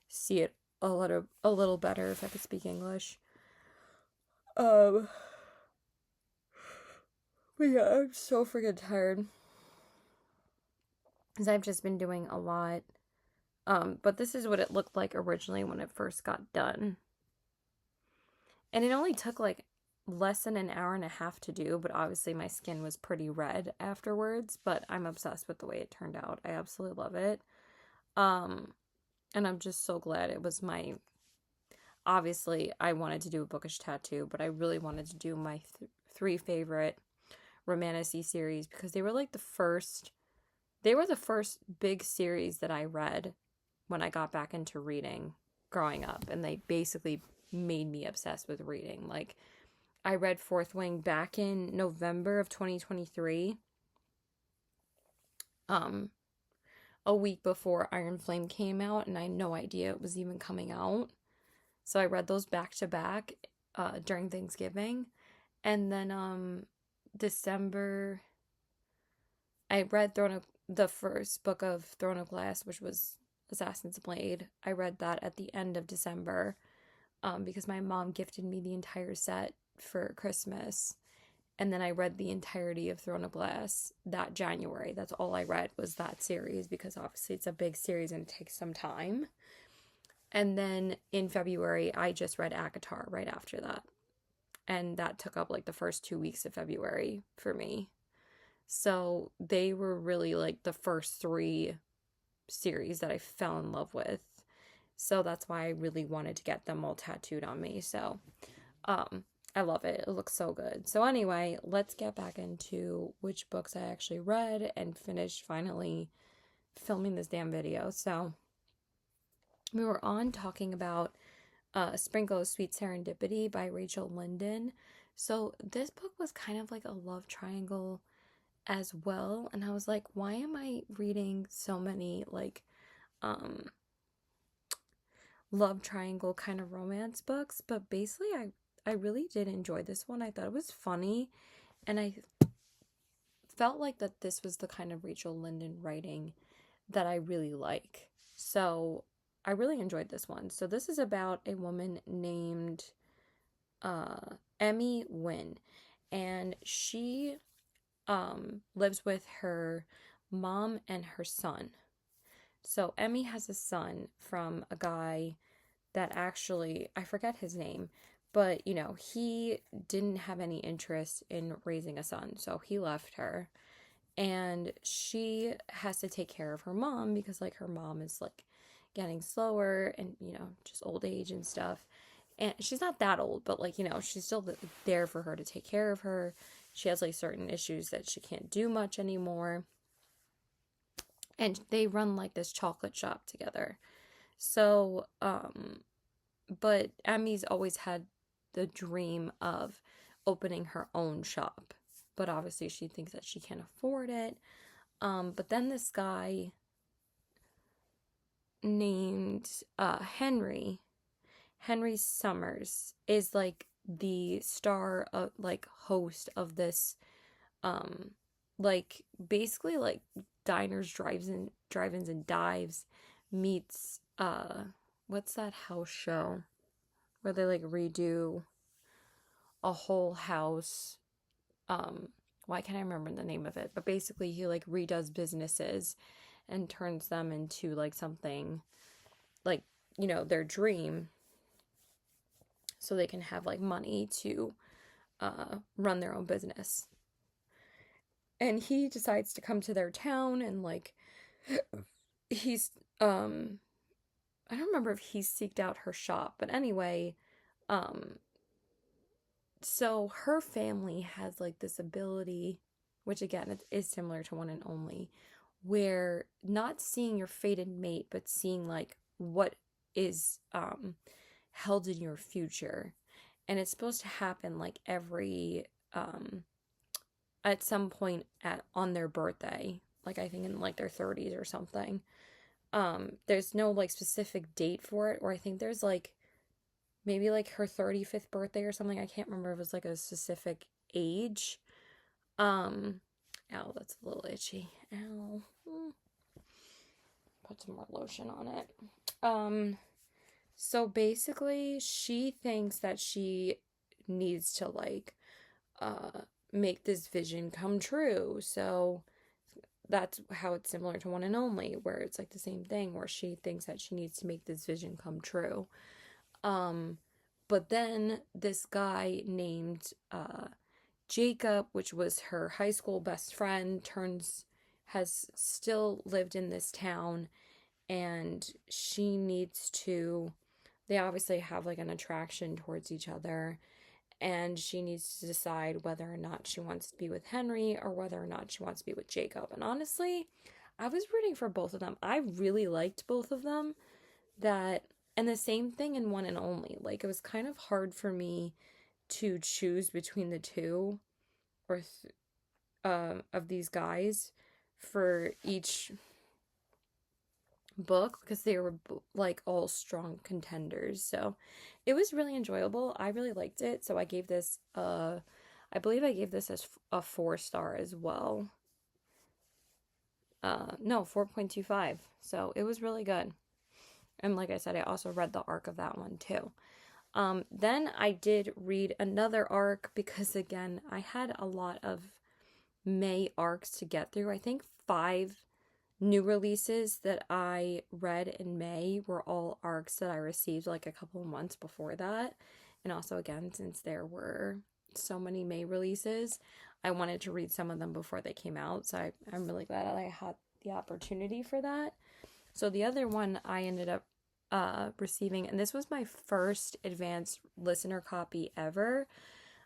see it a little better if I could speak English. But yeah, I'm so freaking tired because I've just been doing a lot. But this is what it looked like originally when it first got done. And it only took like less than an hour and a half to do, but obviously my skin was pretty red afterwards, but I'm obsessed with the way it turned out. I absolutely love it. And I'm just so glad it was obviously I wanted to do a bookish tattoo, but I really wanted to do my 3 favorite romantasy series because they were the first big series that I read when I got back into reading growing up, and they basically made me obsessed with reading. Like, I read Fourth Wing back in November of 2023, a week before Iron Flame came out, and I had no idea it was even coming out. So I read those back to back during Thanksgiving. And then December, I read the first book of Throne of Glass, which was Assassin's Blade. I read that at the end of December because my mom gifted me the entire set for Christmas. And then I read the entirety of Throne of Glass that January. That's all I read was that series because obviously it's a big series and it takes some time. And then in February, I just read ACOTAR right after that. And that took up the first 2 weeks of February for me. So they were really the first 3 series that I fell in love with. So that's why I really wanted to get them all tattooed on me. So I love it. It looks so good. So anyway, let's get back into which books I actually read and finished finally filming this damn video. So we were on talking about A Sprinkle of Sweet Serendipity by Rachel Linden. So this book was kind of like a love triangle as well. And I was like, why am I reading so many love triangle kind of romance books? But basically I really did enjoy this one. I thought it was funny, and I felt like that this was the kind of Rachel Linden writing that I really like. So I really enjoyed this one. So this is about a woman named Emmy Wynn, and she lives with her mom and her son. So Emmy has a son from a guy that actually, I forget his name, but he didn't have any interest in raising a son, so he left her. And she has to take care of her mom because like her mom is like getting slower and just old age and stuff. And she's not that old, but like she's still there for her to take care of her. She has like certain issues that she can't do much anymore. And they run like this chocolate shop together. So but Emmy's always had the dream of opening her own shop, but obviously she thinks that she can't afford it. But then this guy named Henry Summers is like the star of like host of this like basically like diners, drive-ins and dives meets what's that house show where they like redo a whole house? Why can't I remember the name of it? But basically he like redoes businesses and turns them into like something like, their dream, so they can have like money to run their own business. And he decides to come to their town and like he's I don't remember if he seeked out her shop, but anyway, um so her family has like this ability, which again it is similar to One and Only, where not seeing your fated mate, but seeing like what is held in your future. And it's supposed to happen like every at some point on their birthday, like I think in like their 30s or something. There's no like specific date for it, or I think there's like maybe like her 35th birthday or something. I can't remember if it was like a specific age. Ow, that's a little itchy. Ow. Put some more lotion on it. So basically she thinks that she needs to like make this vision come true. So that's how it's similar to One and Only, where it's like the same thing, where she thinks that she needs to make this vision come true. But then this guy named Jacob, which was her high school best friend, has still lived in this town, and she needs to, they obviously have like an attraction towards each other, and she needs to decide whether or not she wants to be with Henry or whether or not she wants to be with Jacob. And honestly, I was rooting for both of them. I really liked both of them. And the same thing in One and Only. Like, it was kind of hard for me to choose between the two of these guys for each book, because they were like all strong contenders. So it was really enjoyable. I really liked it. So I gave this I believe I gave this as a 4-star as well. No, 4.25. So it was really good. And like I said, I also read the arc of that one too. Then I did read another arc because again, I had a lot of May arcs to get through. I think 5 new releases that I read in May were all arcs that I received like a couple of months before that. And also, again, since there were so many May releases, I wanted to read some of them before they came out. So I'm really glad that I had the opportunity for that. So the other one I ended up receiving, and this was my first advanced listener copy ever.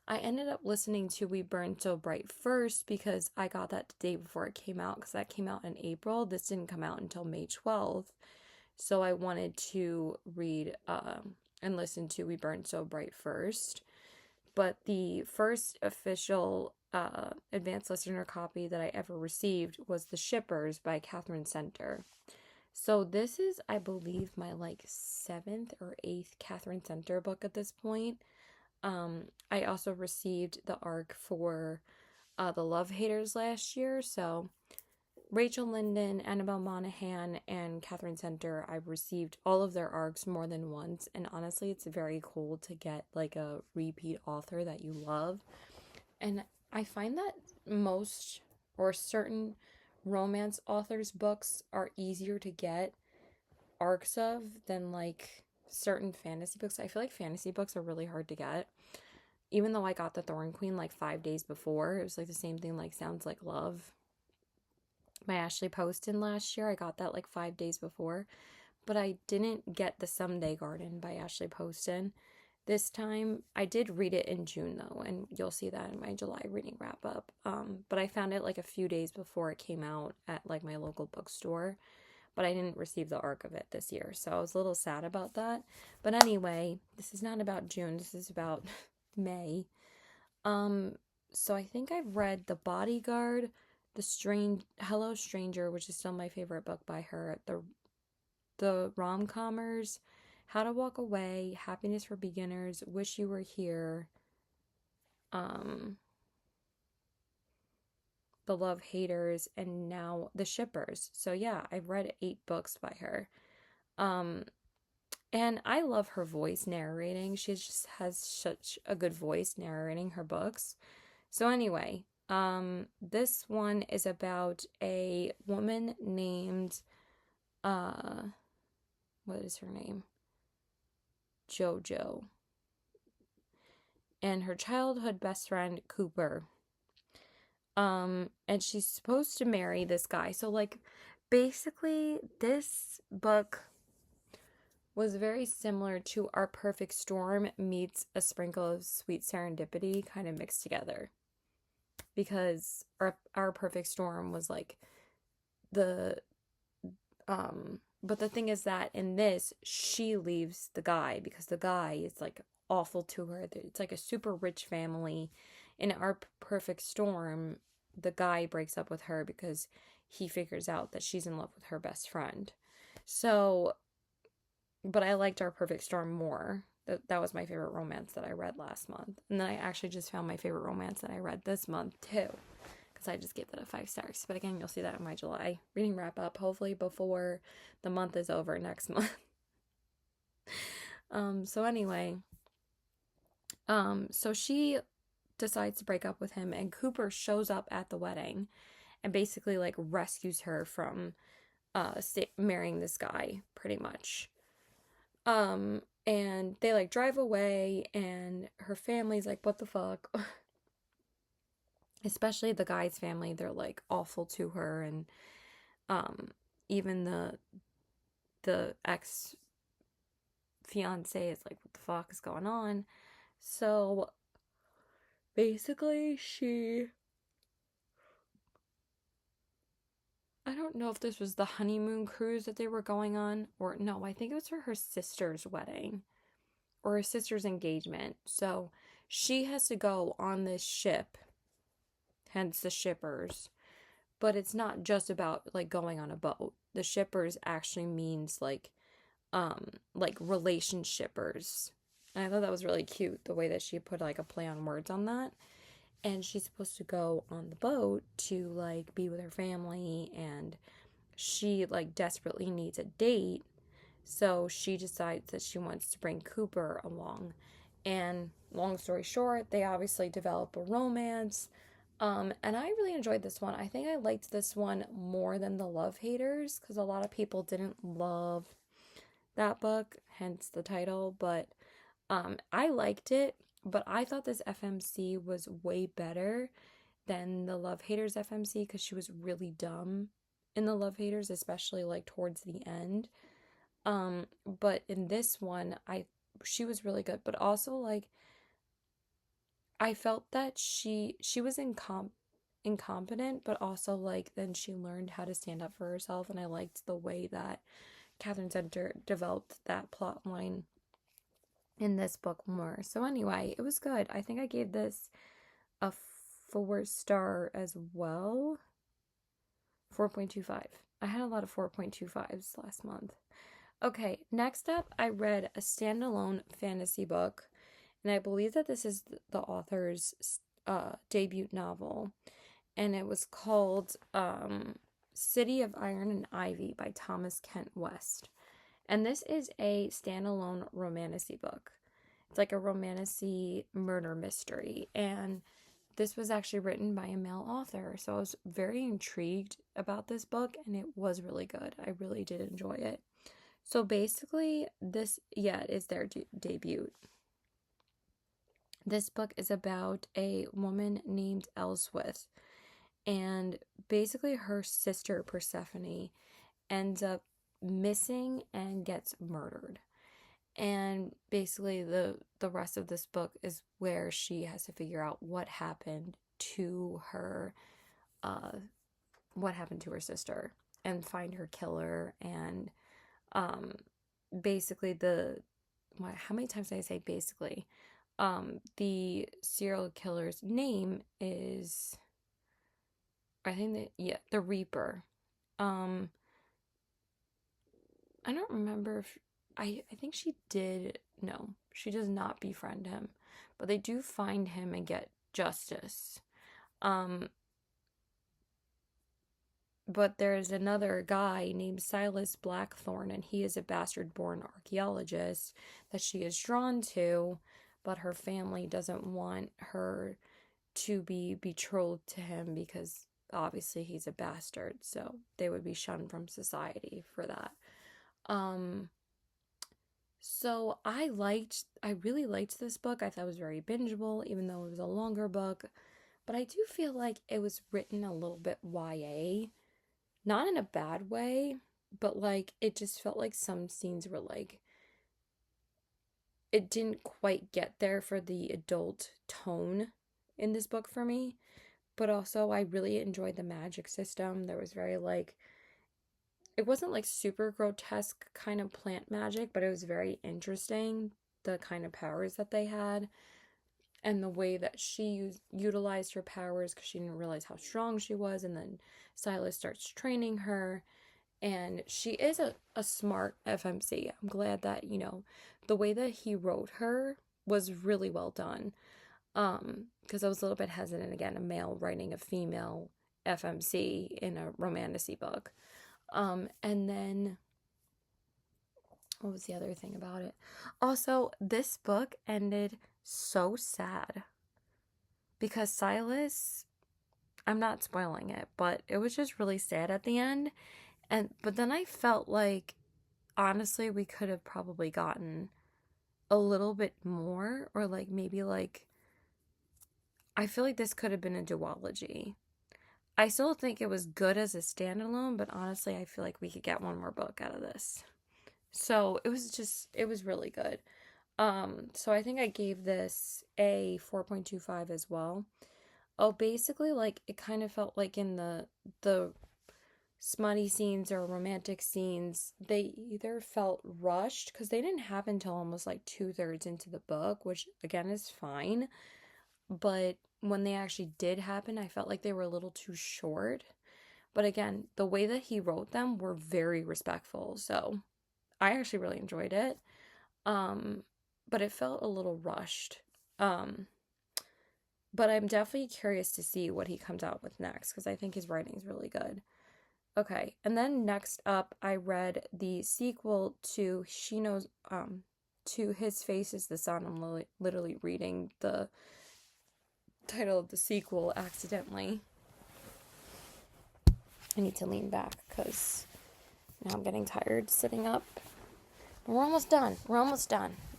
I ended up listening to We Burn So Bright first because I got that the day before it came out, because that came out in April. This didn't come out until May 12th. So I wanted to read and listen to We Burn So Bright first. But the first official advanced listener copy that I ever received was The Shippers by Catherine Center. So this is, I believe, my like 7th or 8th Catherine Center book at this point. I also received the arc for The Love Haters last year, so Rachel Linden, Annabelle Monaghan, and Catherine Center, I've received all of their arcs more than once, and honestly, it's very cool to get like a repeat author that you love. And I find that most or certain romance authors' books are easier to get arcs of than like certain fantasy books. I feel like fantasy books are really hard to get. Even though I got The Thorn Queen like 5 days before, it was like the same thing, like Sounds Like Love by Ashley Poston last year. I got that like 5 days before, but I didn't get The Someday Garden by Ashley Poston. This time, I did read it in June though, and you'll see that in my July reading wrap up. But I found it like a few days before it came out at like my local bookstore, but I didn't receive the arc of it this year, so I was a little sad about that. But anyway, this is not about June, this is about May. So I think I've read The Bodyguard, Hello Stranger, which is still my favorite book by her, the rom-commers, How to Walk Away, Happiness for Beginners, Wish You Were Here, The Love Haters, and now The Shippers. So yeah, I've read 8 books by her. And I love her voice narrating. She just has such a good voice narrating her books. So anyway, this one is about a woman named, what is her name? Jojo. And her childhood best friend, Cooper. And she's supposed to marry this guy. So, like, basically, this book was very similar to Our Perfect Storm meets A Sprinkle of Sweet Serendipity kind of mixed together. Because Our Perfect Storm was like but the thing is that in this, she leaves the guy because the guy is like awful to her. It's like a super rich family. In Our Perfect Storm, the guy breaks up with her because he figures out that she's in love with her best friend. So, but I liked Our Perfect Storm more. That was my favorite romance that I read last month. And then I actually just found my favorite romance that I read this month too, because I just gave that a 5 stars. But again, you'll see that in my July reading wrap up, hopefully before the month is over next month. So anyway, so she decides to break up with him, and Cooper shows up at the wedding and basically like rescues her from marrying this guy pretty much. And they like drive away, and her family's like, what the fuck? Especially the guy's family, they're like awful to her, and even the ex fiance is like, what the fuck is going on? So basically I don't know if this was the honeymoon cruise that they were going on, or no, I think it was for her sister's wedding or her sister's engagement. So she has to go on this ship, hence the shippers. But it's not just about like going on a boat. The shippers actually means like relationshippers. And I thought that was really cute, the way that she put like a play on words on that. And she's supposed to go on the boat to like be with her family, and she like desperately needs a date. So she decides that she wants to bring Cooper along. And long story short, they obviously develop a romance. And I really enjoyed this one. I think I liked this one more than The Love Haters, because a lot of people didn't love that book, hence the title. But I liked it, but I thought this FMC was way better than the Love Haters FMC, because she was really dumb in the Love Haters, especially like towards the end. But in this one, she was really good, but also like I felt that she was incompetent, but also like then she learned how to stand up for herself, and I liked the way that Catherine Center developed that plot line in this book more. So anyway, it was good. I think I gave this a 4-star as well. 4.25. I had a lot of 4.25s last month. Okay, next up, I read a standalone fantasy book, and I believe that this is the author's debut novel, and it was called City of Iron and Ivy by Thomas Kent West. And this is a standalone romantasy book. It's like a romantasy murder mystery. And this was actually written by a male author. So I was very intrigued about this book, and it was really good. I really did enjoy it. So basically, this, is their debut. This book is about a woman named Elswith, and basically her sister Persephone ends up missing and gets murdered. And basically the rest of this book is where she has to figure out what happened to her sister and find her killer. And basically how many times did I say basically? The serial killer's name is, I think the Reaper. I don't remember if I think she did. No, she does not befriend him, but they do find him and get justice. But there's another guy named Silas Blackthorne, and he is a bastard-born archaeologist that she is drawn to, but her family doesn't want her to be betrothed to him because obviously he's a bastard, so they would be shunned from society for that. So I really liked this book. I thought it was very bingeable, even though it was a longer book. But I do feel like it was written a little bit YA. Not in a bad way, but like it just felt like some scenes were like, it didn't quite get there for the adult tone in this book for me. But also I really enjoyed the magic system. There was very like, it wasn't like super grotesque kind of plant magic, but it was very interesting, the kind of powers that they had and the way that she utilized her powers because she didn't realize how strong she was. And then Silas starts training her, and she is a smart FMC. I'm glad that, the way that he wrote her was really well done. Because I was a little bit hesitant, again, a male writing a female FMC in a romantasy book. And then, what was the other thing about it? Also, this book ended so sad because Silas, I'm not spoiling it, but it was just really sad at the end. But then I felt like, honestly, we could have probably gotten a little bit more, or like maybe like, I feel like this could have been a duology. I still think it was good as a standalone, but honestly, I feel like we could get one more book out of this. So it was really good. So I think I gave this a 4.25 as well. Oh, basically, like, it kind of felt like in the smutty scenes or romantic scenes, they either felt rushed, because they didn't happen until almost like 2/3 into the book, which, again, is fine. But when they actually did happen, I felt like they were a little too short. But again, the way that he wrote them were very respectful, so I actually really enjoyed it. But it felt a little rushed. But I'm definitely curious to see what he comes out with next, because I think his writing is really good. Okay, and then next up, I read the sequel to to His Face is the Sun. I'm literally reading the title of the sequel accidentally. I need to lean back because now I'm getting tired sitting up. But we're almost done.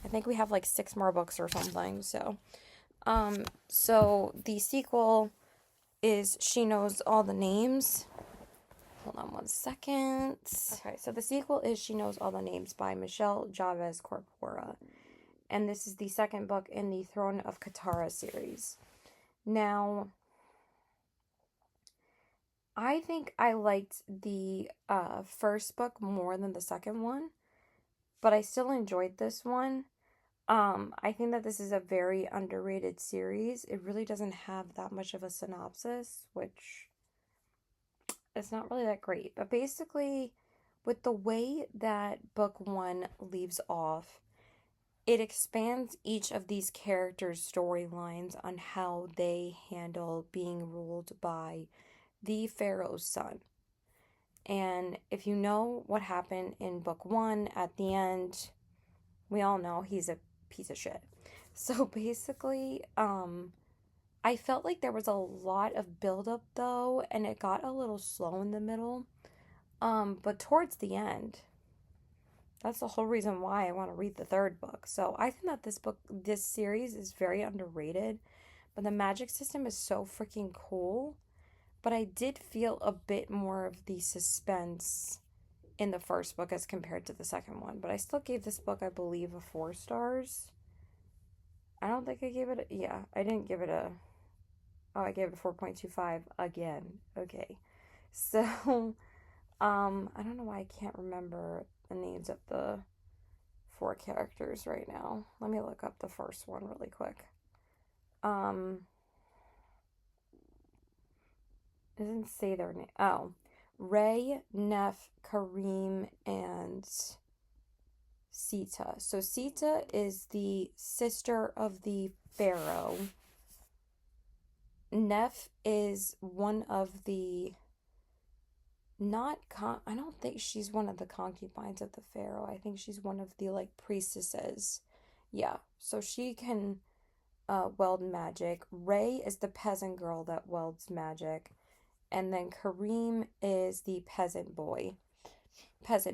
I think we have like 6 more books or something. So the sequel is She Knows All the Names. Hold on one second. Okay, so the sequel is She Knows All the Names by Michelle Chavez Corpora. And this is the second book in the Throne of Katara series. Now, I think I liked the first book more than the second one, but I still enjoyed this one. I think that this is a very underrated series. It really doesn't have that much of a synopsis, which is not really that great. But basically, with the way that book 1 leaves off, it expands each of these characters' storylines on how they handle being ruled by the Pharaoh's son. And if you know what happened in book one, at the end, we all know he's a piece of shit. So basically, I felt like there was a lot of buildup though, and it got a little slow in the middle. But towards the end, that's the whole reason why I want to read the third book. So I think that this series is very underrated, but the magic system is so freaking cool. But I did feel a bit more of the suspense in the first book as compared to the second one. But I still gave this book, I believe, a 4 stars. I don't think I gave it yeah, I didn't give it a, oh, I gave it a 4.25 again. Okay. So, I don't know why I can't remember the names of the 4 characters right now. Let me look up the first one really quick. Um, it doesn't say their name. Oh, Ray, Neff, Kareem, and Sita. So Sita is the sister of the pharaoh. Neff is one of the I don't think she's one of the concubines of the pharaoh. I think she's one of the like priestesses. Yeah, so she can weld magic. Ray is the peasant girl that welds magic. And then Kareem is the peasant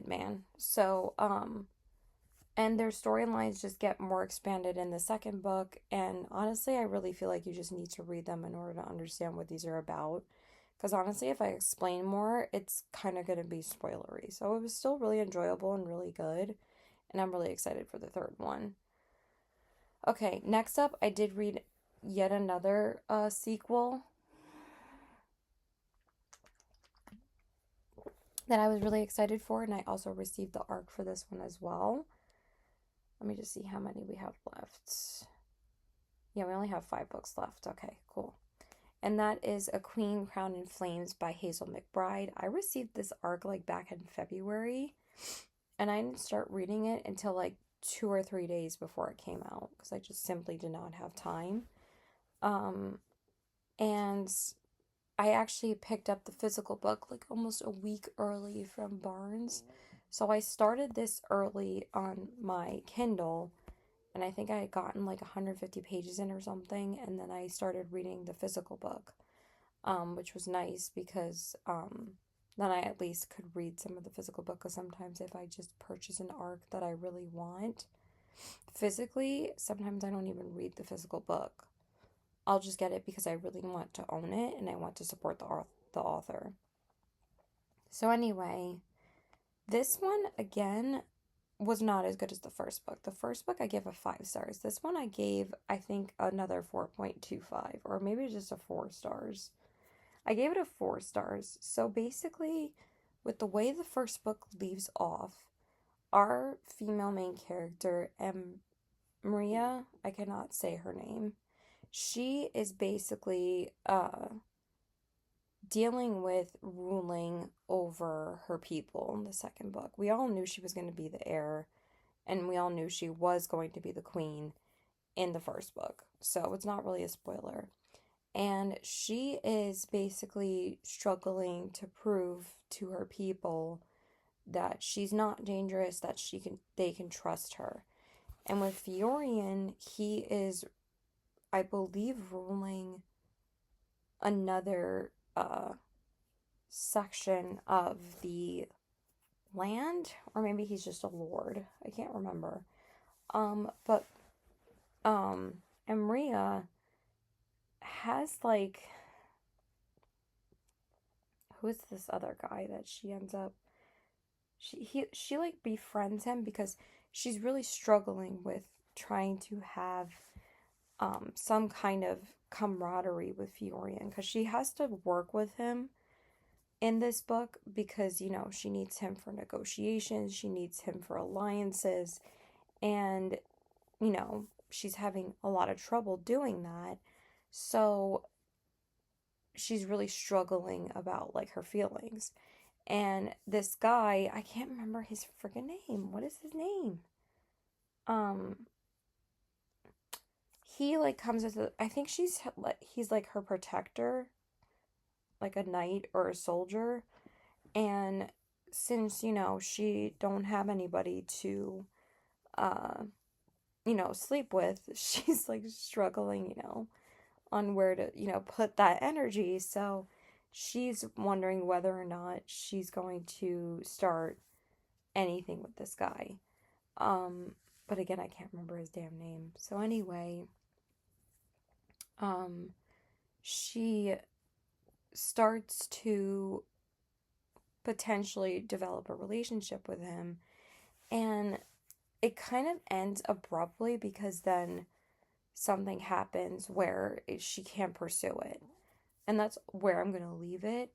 man. So, and their storylines just get more expanded in the second book. And honestly, I really feel like you just need to read them in order to understand what these are about. Because honestly, if I explain more, it's kind of going to be spoilery. So it was still really enjoyable and really good. And I'm really excited for the third one. Okay, next up, I did read yet another sequel that I was really excited for. And I also received the ARC for this one as well. Let me just see how many we have left. Yeah, we only have 5 books left. Okay, cool. And that is A Queen Crowned in Flames by Hazel McBride. I received this ARC like back in February, and I didn't start reading it until like 2 or 3 days before it came out because I just simply did not have time. And I actually picked up the physical book like almost a week early from Barnes. So I started this early on my Kindle, and I think I had gotten like 150 pages in or something, and then I started reading the physical book, which was nice because then I at least could read some of the physical book, because sometimes if I just purchase an ARC that I really want physically, sometimes I don't even read the physical book. I'll just get it because I really want to own it and I want to support the author. So anyway, this one, again, was not as good as the first book. The first book I gave a 5 stars. This one I gave, I think, another 4.25, or maybe just a 4 stars. I gave it a 4 stars. So basically, with the way the first book leaves off, our female main character, Maria, I cannot say her name, she is basically dealing with ruling over her people in the second book. We all knew she was going to be the heir, and we all knew she was going to be the queen in the first book. So it's not really a spoiler. And she is basically struggling to prove to her people that she's not dangerous, that they can trust her. And with Fiorian, he is, I believe, ruling another section of the land, or maybe he's just a lord. I can't remember. But Emria has like, who is this other guy that she ends up, she like befriends him because she's really struggling with trying to have some kind of camaraderie with Fiorian, because she has to work with him in this book because, you know, she needs him for negotiations, she needs him for alliances, and, you know, she's having a lot of trouble doing that. So she's really struggling about like her feelings. And this guy, I can't remember his freaking name. What is his name? He like comes as I think he's like her protector, like a knight or a soldier, And since, she don't have anybody to, uh, sleep with, she's like struggling, on where to, put that energy. So she's wondering whether or not she's going to start anything with this guy. Um, but again, I can't remember his damn name. So anyway, um, she starts to potentially develop a relationship with him, and it kind of ends abruptly because then something happens where she can't pursue it. And that's where I'm going to leave it.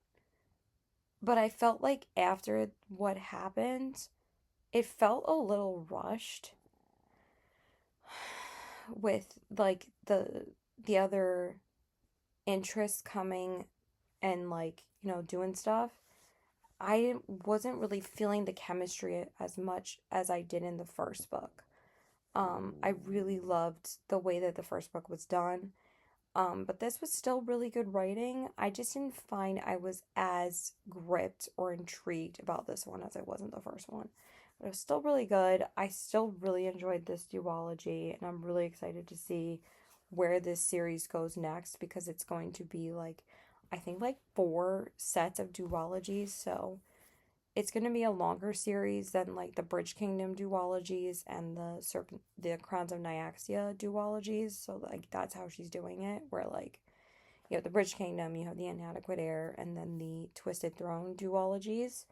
But I felt like after what happened, it felt a little rushed with like the other interests coming and like, doing stuff. I wasn't really feeling the chemistry as much as I did in the first book. I really loved the way that the first book was done. But this was still really good writing. I just didn't find I was as gripped or intrigued about this one as I was in the first one. But it was still really good. I still really enjoyed this duology, and I'm really excited to see where this series goes next because it's going to be like, I think like 4 sets of duologies, so it's going to be a longer series than like the Bridge Kingdom duologies and the Crowns of Nyaxia duologies. So like that's how she's doing it. Where like you have the Bridge Kingdom, you have the Inadequate Heir, and then the Twisted Throne duologies.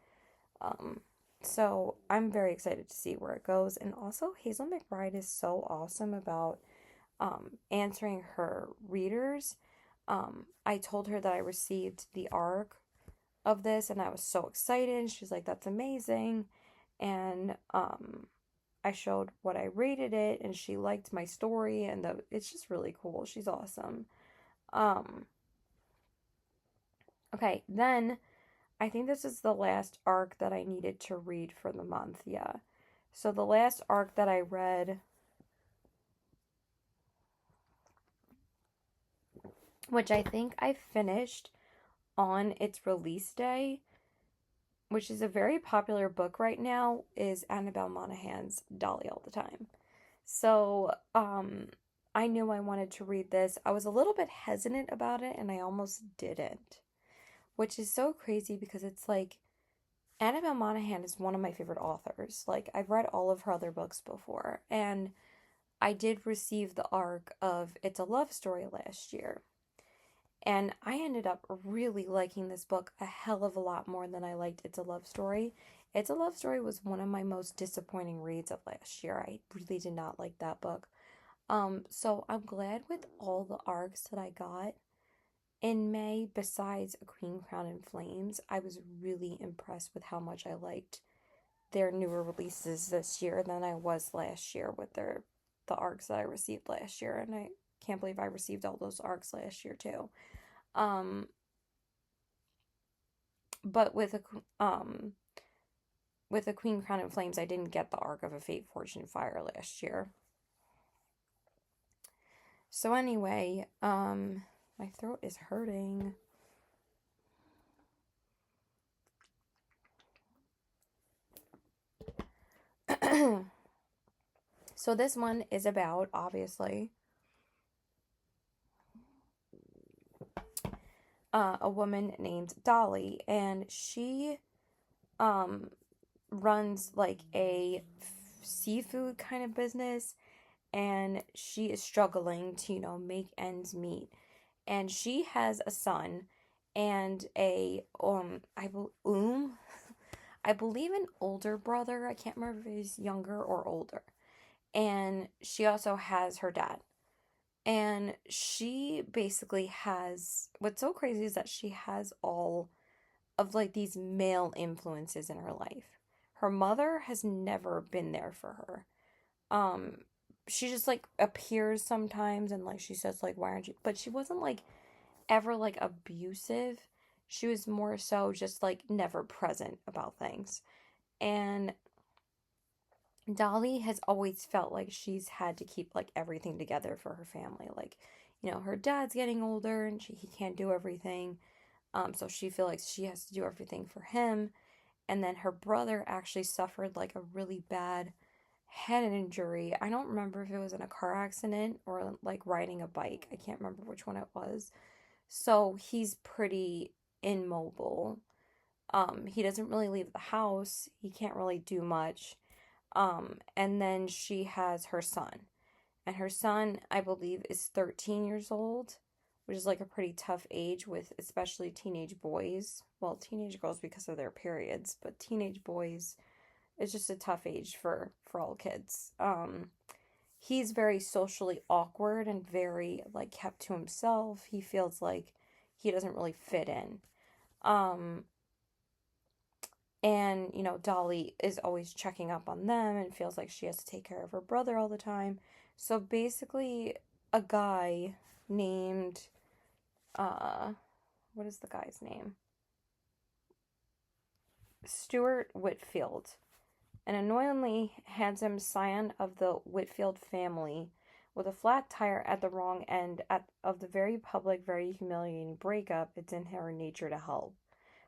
Um, so I'm very excited to see where it goes. And also Hazel McBride is so awesome about answering her readers. I told her that I received the arc of this and I was so excited. She's like, that's amazing. And I showed what I rated it and she liked my story and it's just really cool. She's awesome. Um okay, then I think this is the last arc that I needed to read for the month. Yeah. So the last arc that I read, which I think I finished on its release day, which is a very popular book right now, is Annabelle Monaghan's Dolly All the Time. So, I knew I wanted to read this. I was a little bit hesitant about it and I almost didn't, which is so crazy because it's like Annabelle Monaghan is one of my favorite authors. Like, I've read all of her other books before, and I did receive the arc of It's a Love Story last year. And I ended up really liking this book a hell of a lot more than I liked It's a Love Story. It's a Love Story was one of my most disappointing reads of last year. I really did not like that book. So I'm glad with all the arcs that I got in May, besides A Queen Crowned in Flames. I was really impressed with how much I liked their newer releases this year than I was last year with the arcs that I received last year. And I can't believe I received all those arcs last year too. Um, but with a Queen Crowned in Flames, I didn't get the arc of A Fate, Fortune, Fire last year. So anyway, my throat is hurting. So this one is about, obviously, a woman named Dolly, and she runs like a seafood kind of business, and she is struggling to, make ends meet. And she has a son and I believe an older brother. I can't remember if he's younger or older. And she also has her dad. And she basically has, what's so crazy is that she has all of like these male influences in her life. Her mother has never been there for her. Um, she just like appears sometimes and like she says like, why aren't you, but she wasn't like ever like abusive. She was more so just like never present about things. And Dolly has always felt like she's had to keep like everything together for her family. Like, her dad's getting older and he can't do everything. So she feels like she has to do everything for him. And then her brother actually suffered like a really bad head injury. I don't remember if it was in a car accident or like riding a bike. I can't remember which one it was. So he's pretty immobile. He doesn't really leave the house. He can't really do much. And then she has her son. And her son, I believe, is 13 years old, which is like a pretty tough age with especially teenage boys. Well, teenage girls because of their periods, but teenage boys is just a tough age for all kids. He's very socially awkward and very like kept to himself. He feels like he doesn't really fit in. Um, and, Dolly is always checking up on them and feels like she has to take care of her brother all the time. So basically, a guy named, uh, what is the guy's name? Stuart Whitfield, an annoyingly handsome scion of the Whitfield family, with a flat tire at the wrong end of the very public, very humiliating breakup. It's in her nature to help.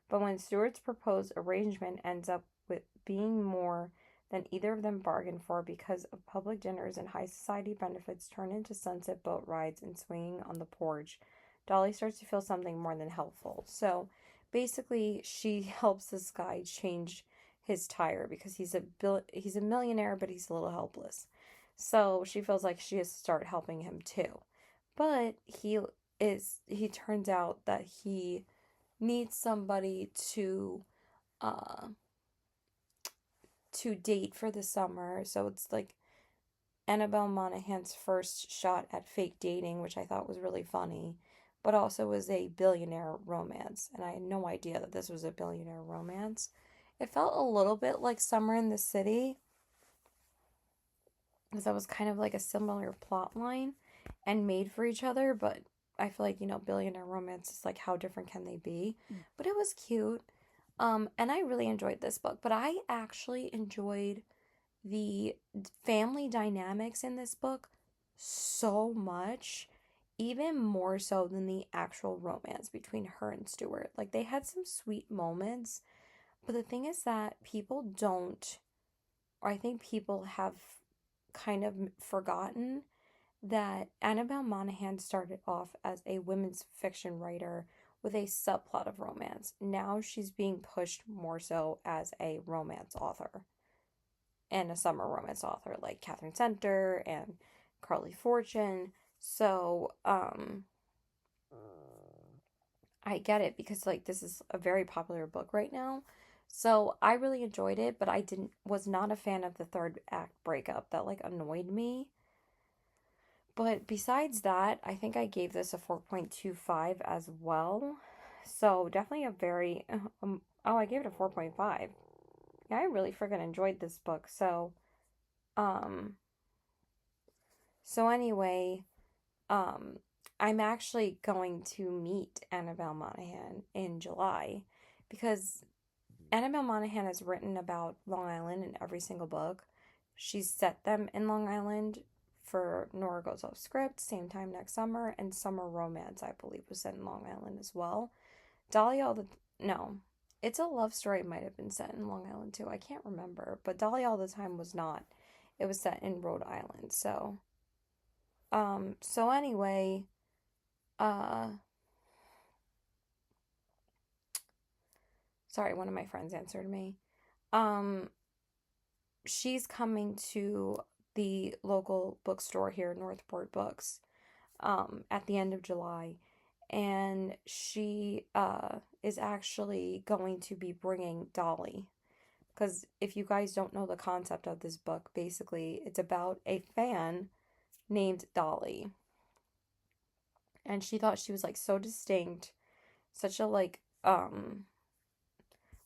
But when Stuart's proposed arrangement ends up with being more than either of them bargained for because of public dinners and high society benefits turn into sunset boat rides and swinging on the porch, Dolly starts to feel something more than helpful. So basically, she helps this guy change his tire because he's a millionaire, but he's a little helpless. So she feels like she has to start helping him too. But he turns out that he needs somebody uh to date for the summer. So it's like Annabelle Monaghan's first shot at fake dating, which I thought was really funny, but also was a billionaire romance. And I had no idea that this was a billionaire romance. It felt a little bit like Summer in the City, because that was kind of like a similar plot line and made for each other, but I feel like, billionaire romance is like how different can they be? But it was cute. And I really enjoyed this book, but I actually enjoyed the family dynamics in this book so much, even more so than the actual romance between her and Stuart. Like they had some sweet moments, but the thing is that people don't, or I think people have kind of forgotten that Annabelle Monaghan started off as a women's fiction writer with a subplot of romance. Now she's being pushed more so as a romance author and a summer romance author like Catherine Center and Carly Fortune. So, I get it because like this is a very popular book right now. So I really enjoyed it, but I didn't was not a fan of the third act breakup. That like annoyed me. But besides that, I think I gave this a 4.25 as well. So definitely a very oh, I gave it a 4.5. Yeah, I really freaking enjoyed this book. Um so anyway, um I'm actually going to meet Annabelle Monaghan in July because Annabelle Monaghan has written about Long Island in every single book. She's set them in Long Island for Nora Goes Off Script, same time next summer, and Summer Romance, I believe, was set in Long Island as well. Dolly All the no, It's a Love Story might have been set in Long Island too. I can't remember, but Dolly All the Time was not. It was set in Rhode Island. So anyway, uh, sorry, one of my friends answered me. Um, she's coming to the local bookstore here, Northport Books, at the end of July, and she is actually going to be bringing Dolly. Because if you guys don't know the concept of this book, basically it's about a fan named Dolly, and she thought she was like so distinct, such a like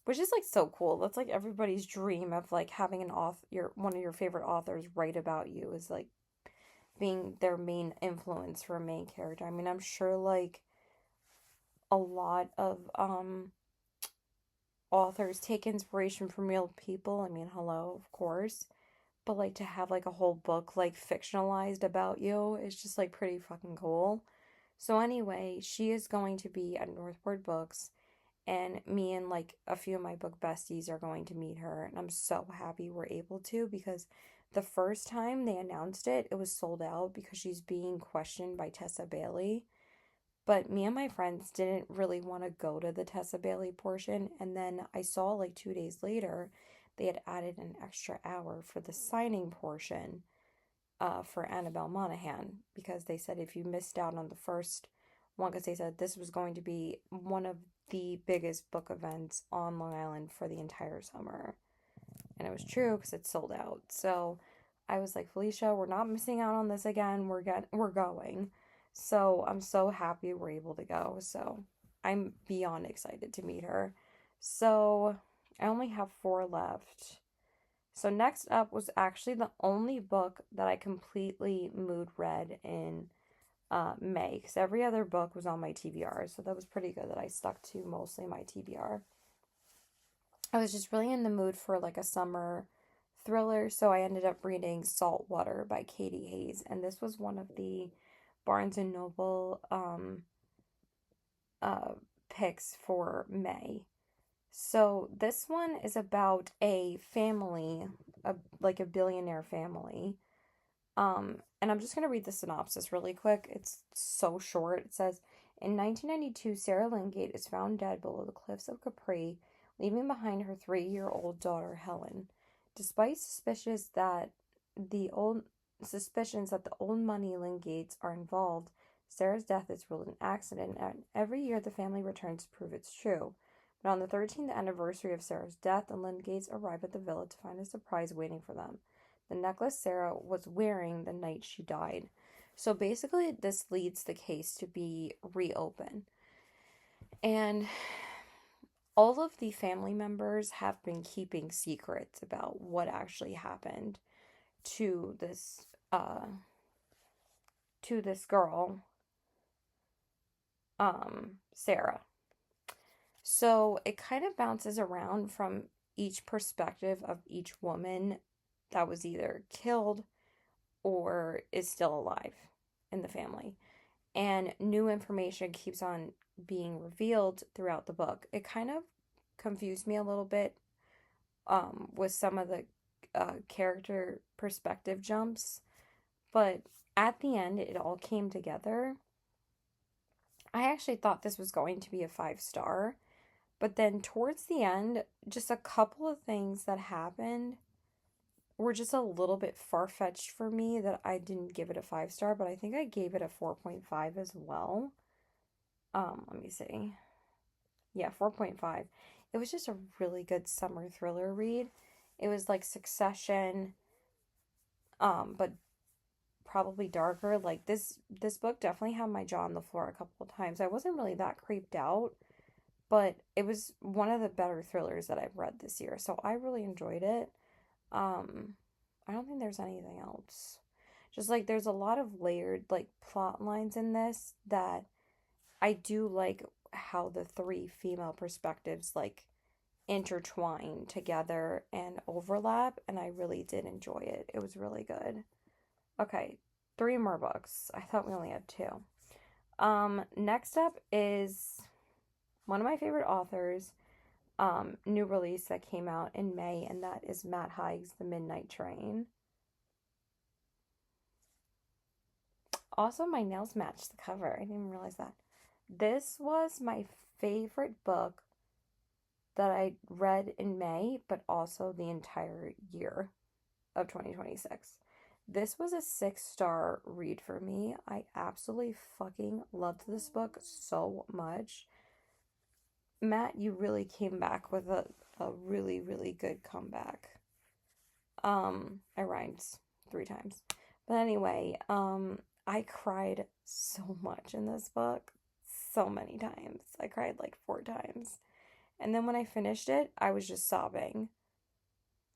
which is like so cool. That's like everybody's dream of like having an one of your favorite authors write about you is like being their main influence for a main character. I mean, I'm sure like a lot of authors take inspiration from real people. I mean, hello, of course. But like to have like a whole book like fictionalized about you is just like pretty fucking cool. So anyway, she is going to be at Northport Books, and me and like a few of my book besties are going to meet her, and I'm so happy we're able to because the first time they announced it, it was sold out because she's being questioned by Tessa Bailey. But me and my friends didn't really want to go to the Tessa Bailey portion, and then I saw like 2 days later they had added an extra hour for the signing portion for Annabelle Monaghan because they said if you missed out on the first one, because they said this was going to be one of the biggest book events on Long Island for the entire summer. And it was true because it sold out. So I was like, Felicia, we're not missing out on this again. We're going. So I'm so happy we're able to go. So I'm beyond excited to meet her. So I only have 4 left. So next up was actually the only book that I completely mood read in May, because every other book was on my TBR, so that was pretty good that I stuck to mostly my TBR. I was just really in the mood for like a summer thriller, so I ended up reading Saltwater by Katie Hayes, and this was one of the Barnes and Noble uh picks for May. So this one is about a family, like a billionaire family. And I'm just gonna read the synopsis really quick. It's so short. It says, in 1992, Sarah Lingate is found dead below the cliffs of Capri, leaving behind her 3-year-old daughter Helen. Despite the old suspicions that the old money Lingates are involved, Sarah's death is ruled an accident, and every year the family returns to prove it's true. But on the 13th anniversary of Sarah's death, the Lingates arrive at the villa to find a surprise waiting for them: the necklace Sarah was wearing the night she died. So basically, this leads the case to be reopened. And all of the family members have been keeping secrets about what actually happened to this girl, Sarah. So it kind of bounces around from each perspective of each woman that was either killed or is still alive in the family. And new information keeps on being revealed throughout the book. It kind of confused me a little bit with some of the character perspective jumps, but at the end, it all came together. I actually thought this was going to be a 5-star, but then towards the end, just a couple of things that happened were just a little bit far-fetched for me that I didn't give it a 5-star, but I think I gave it a 4.5 as well. Let me see. Yeah, 4.5. It was just a really good summer thriller read. It was like Succession, but probably darker. Like this book definitely had my jaw on the floor a couple of times. I wasn't really that creeped out, but it was one of the better thrillers that I've read this year. So I really enjoyed it. I don't think there's anything else. Just like there's a lot of layered like plot lines in this that I do like how the 3 female perspectives like intertwine together and overlap, and I really did enjoy it. It was really good. Okay, 3 more books. I thought we only had 2. Next up is one of my favorite authors, new release that came out in May, and that is Matt Haig's The Midnight Train. Also, my nails matched the cover. I didn't even realize that. This was my favorite book that I read in May, but also the entire year of 2026. This was a 6-star read for me. I absolutely fucking loved this book so much. Matt, you really came back with a really, really good comeback. I rhymed 3 times. But anyway, I cried so much in this book. So many times. I cried like 4 times. And then when I finished it, I was just sobbing.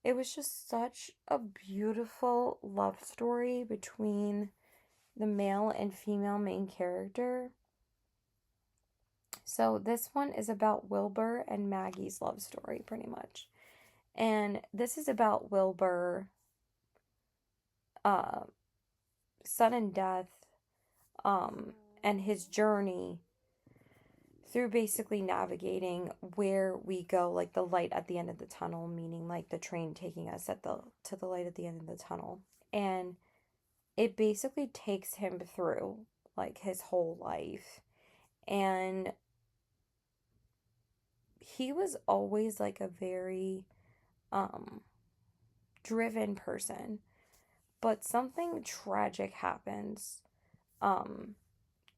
It was just such a beautiful love story between the male and female main character. So this one is about Wilbur and Maggie's love story, pretty much. And this is about Wilbur, uh, sudden death, and his journey through basically navigating where we go, like the light at the end of the tunnel, meaning like the train taking us to the light at the end of the tunnel. And it basically takes him through like his whole life. And he was always like a very um driven person, but something tragic happens um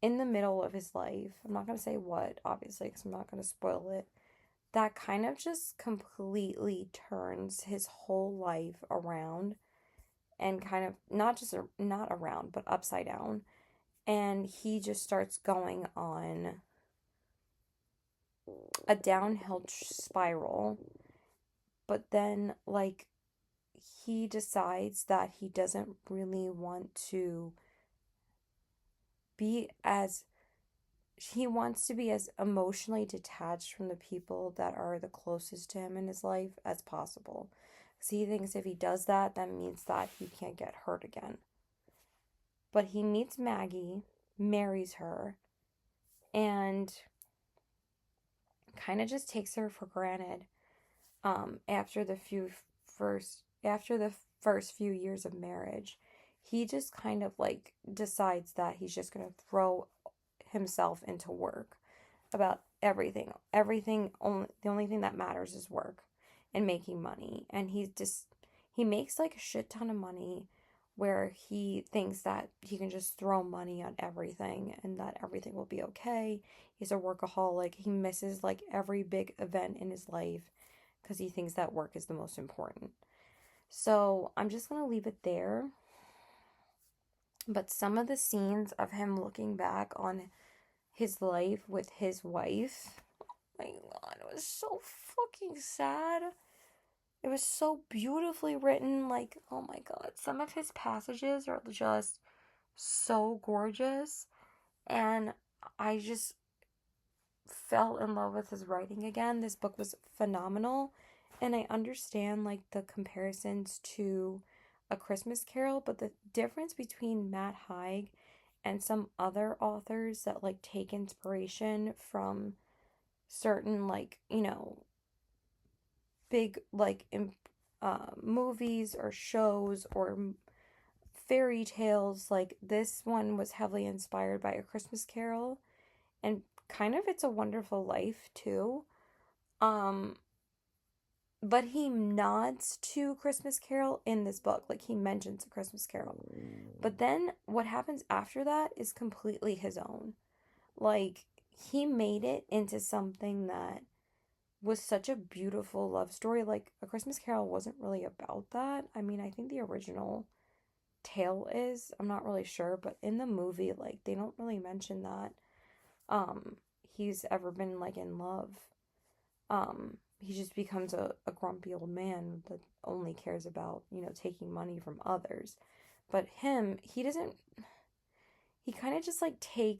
in the middle of his life. I'm not going to say what, obviously, because I'm not going to spoil it. That kind of just completely turns his whole life around, and kind of not just not around, but upside down. And he just starts going on a downhill spiral. But then, like, he decides that he doesn't really want to be as he wants to be as emotionally detached from the people that are the closest to him in his life as possible. Because he thinks if he does that, that means that he can't get hurt again. But he meets Maggie, marries her, and kind of just takes her for granted. After the first few years of marriage, he just kind of like decides that he's just gonna throw himself into work about everything. The only thing that matters is work and making money. And he makes like a shit ton of money where he thinks that he can just throw money at everything and that everything will be okay. He's a workaholic. He misses like every big event in his life because he thinks that work is the most important. So I'm just going to leave it there. But some of the scenes of him looking back on his life with his wife, oh my God, it was so fucking sad. It was so beautifully written. Like, oh my God, some of his passages are just so gorgeous. And I just fell in love with his writing again. This book was phenomenal. And I understand like the comparisons to A Christmas Carol, but the difference between Matt Haig and some other authors that like take inspiration from certain like, big like movies or shows or fairy tales, like this one was heavily inspired by A Christmas Carol and kind of It's a Wonderful Life too. Um but he nods to Christmas Carol in this book. Like he mentions A Christmas Carol. But then what happens after that is completely his own. Like he made it into something that was such a beautiful love story. Like A Christmas Carol wasn't really about that. I mean, I think the original tale is. I'm not really sure, but in the movie like they don't really mention that he's ever been like in love. He just becomes a grumpy old man that only cares about, taking money from others. But him, he kind of just like he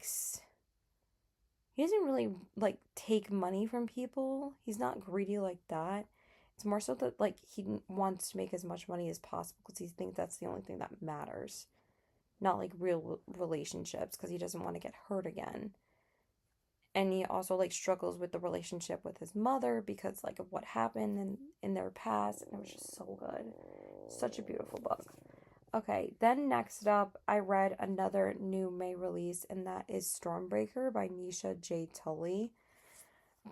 doesn't really like take money from people. He's not greedy like that. It's more so that like he wants to make as much money as possible because he thinks that's the only thing that matters. Not like real relationships because he doesn't want to get hurt again. And he also like struggles with the relationship with his mother because like of what happened in their past, and it was just so good. Such a beautiful book. Okay, then next up I read another new May release, and that is Stormbreaker by Nisha J. Tully.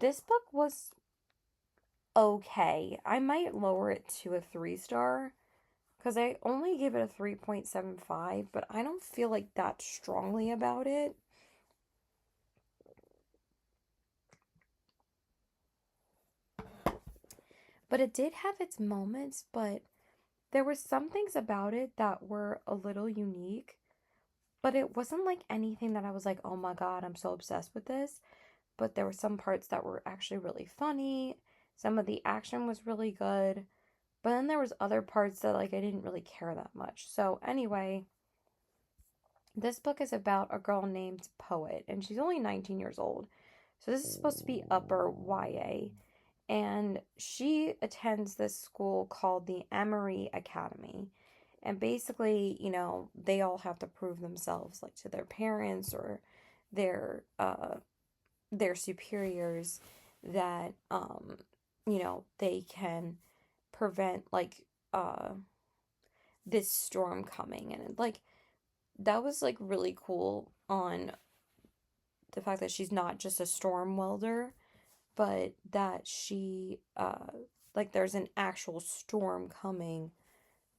This book was okay. I might lower it to a 3-star because I only gave it a 3.75, but I don't feel like that strongly about it. But it did have its moments, but there were some things about it that were a little unique, but it wasn't like anything that I was like, oh my God, I'm so obsessed with this. But there were some parts that were actually really funny. Some of the action was really good. But then there was other parts that like I didn't really care that much. So anyway, this book is about a girl named Poet, and she's only 19 years old. So this is supposed to be upper YA. And she attends this school called the Emory Academy. And basically, they all have to prove themselves like to their parents or their superiors that they can prevent like this storm coming, and like that was like really cool on the fact that she's not just a storm welder, but that she like there's an actual storm coming,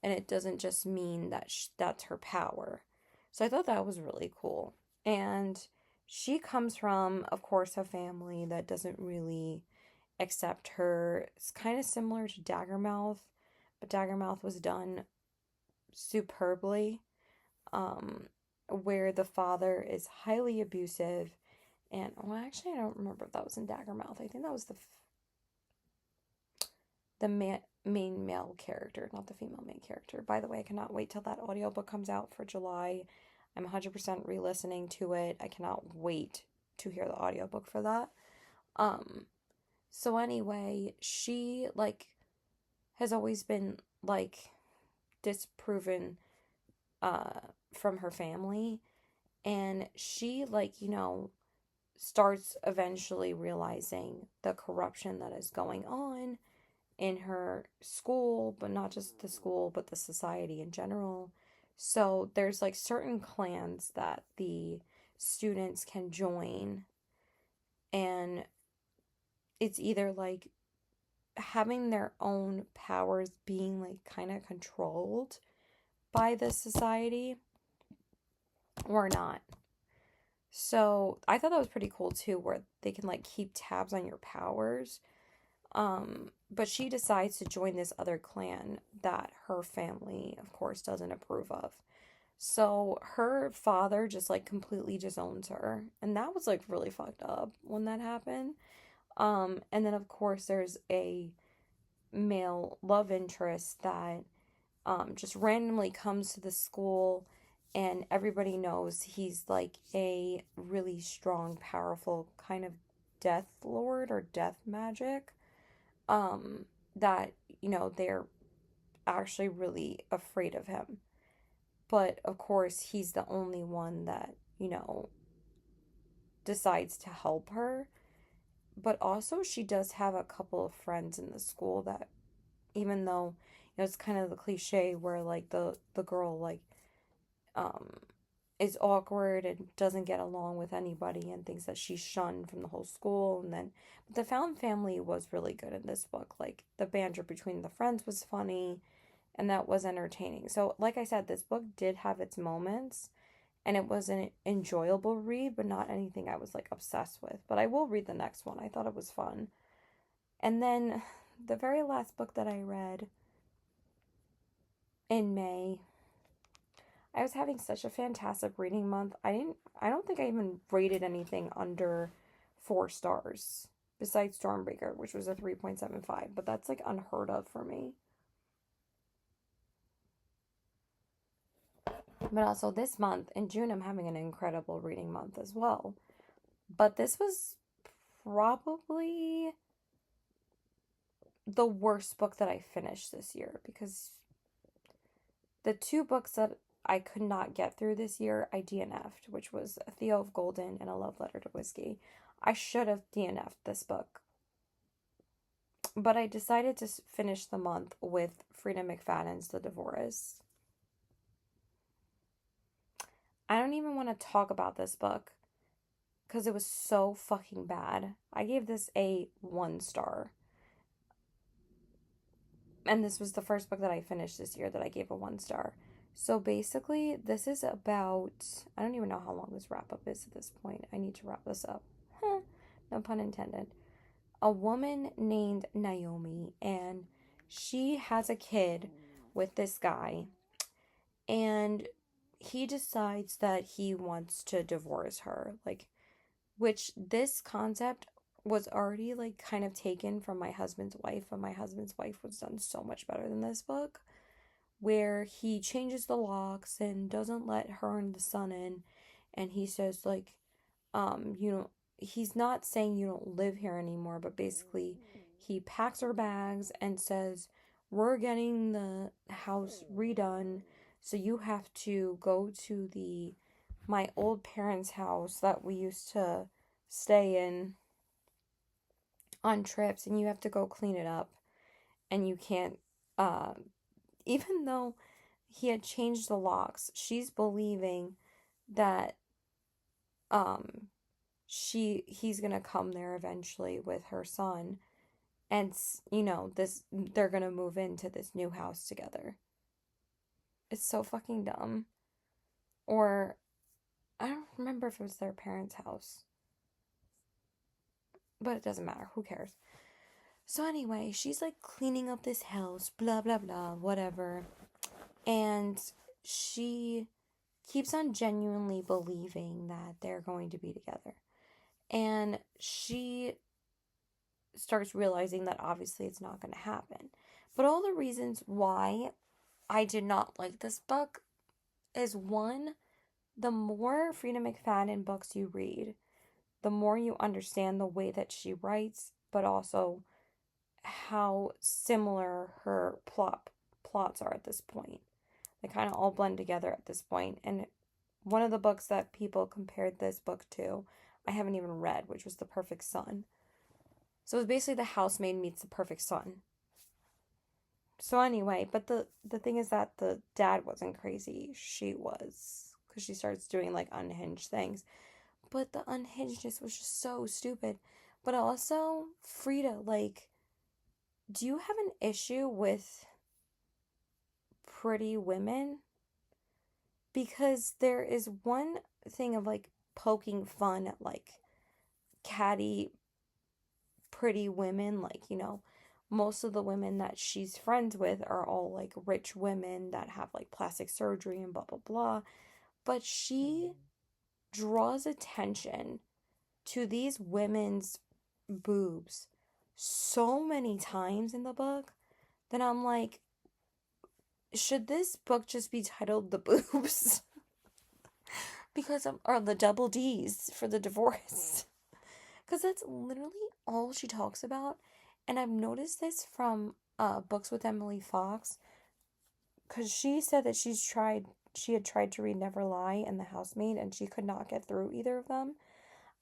and it doesn't just mean that that's her power. So I thought that was really cool. And she comes from, of course, a family that doesn't really accept her. It's kind of similar to Daggermouth, but Daggermouth was done superbly, um, where the father is highly abusive. And, well, actually, I don't remember if that was in Daggermouth. I think that was the main male character, not the female main character. By the way, I cannot wait till that audiobook comes out for July. I'm 100% re-listening to it. I cannot wait to hear the audiobook for that. So anyway, she like has always been like disproven from her family, and she like, starts eventually realizing the corruption that is going on in her school, but not just the school, but the society in general. So there's like certain clans that the students can join, and it's either like having their own powers being like kind of controlled by the society or not. So I thought that was pretty cool too, where they can like keep tabs on your powers. But she decides to join this other clan that her family, of course, doesn't approve of. So her father just like completely disowns her. And that was like really fucked up when that happened. And then of course there's a male love interest that just randomly comes to the school, and everybody knows he's like a really strong, powerful kind of death lord or death magic. That, they're actually really afraid of him. But of course, he's the only one that, decides to help her. But also, she does have a couple of friends in the school that, even though, it's kind of the cliche where like the girl like um is awkward and doesn't get along with anybody and thinks that she's shunned from the whole school. And then but the found family was really good in this book. Like the banter between the friends was funny, and that was entertaining. So like I said, this book did have its moments, and it was an enjoyable read, but not anything I was like obsessed with. But I will read the next one. I thought it was fun. And then the very last book that I read in May, I was having such a fantastic reading month. I don't think I even rated anything under 4 stars besides Stormbreaker, which was a 3.75, but that's like unheard of for me. But also this month in June, I'm having an incredible reading month as well. But this was probably the worst book that I finished this year, because the 2 books that I could not get through this year, I DNF'd, which was Theo of Golden and A Love Letter to Whiskey. I should have DNF'd this book. But I decided to finish the month with Frida McFadden's The Divorce. I don't even want to talk about this book because it was so fucking bad. I gave this a 1 star. And this was the first book that I finished this year that I gave a 1 star. So basically, this is about, I don't even know how long this wrap up is at this point. I need to wrap this up. No pun intended. A woman named Naomi, and she has a kid with this guy, and he decides that he wants to divorce her. Like, which this concept was already like kind of taken from My Husband's Wife, but My Husband's Wife was done so much better than this book, where he changes the locks and doesn't let her and the son in, and he says like, he's not saying you don't live here anymore, but basically he packs her bags and says, we're getting the house redone, so you have to go to the my old parents' house that we used to stay in on trips, and you have to go clean it up, and you can't, uh, even though he had changed the locks, she's believing that, um, he's gonna come there eventually with her son, and, they're gonna move into this new house together. It's so fucking dumb. Or, I don't remember if it was their parents' house. But it doesn't matter. Who cares? So anyway, she's like cleaning up this house, blah, blah, blah, whatever. And she keeps on genuinely believing that they're going to be together. And she starts realizing that obviously it's not going to happen. But all the reasons why I did not like this book is, one, the more Frida McFadden books you read, the more you understand the way that she writes, but also how similar her plots are at this point. They kind of all blend together at this point. And one of the books that people compared this book to, I haven't even read, which was The Perfect Son. So it was basically The Housemaid meets The Perfect Son. So anyway, but the thing is that the dad wasn't crazy. She was. Because she starts doing like unhinged things. But the unhingedness was just so stupid. But also, Frida, like, do you have an issue with pretty women? Because there is one thing of like poking fun at like catty, pretty women. Like, most of the women that she's friends with are all like rich women that have like plastic surgery and blah, blah, blah. But she draws attention to these women's boobs so many times in the book that I'm like, should this book just be titled The Boobs? Because or the double D's for the divorce. Because that's literally all she talks about. And I've noticed this from Books with Emily Fox. Because she said that she had tried to read Never Lie and The Housemaid, and she could not get through either of them.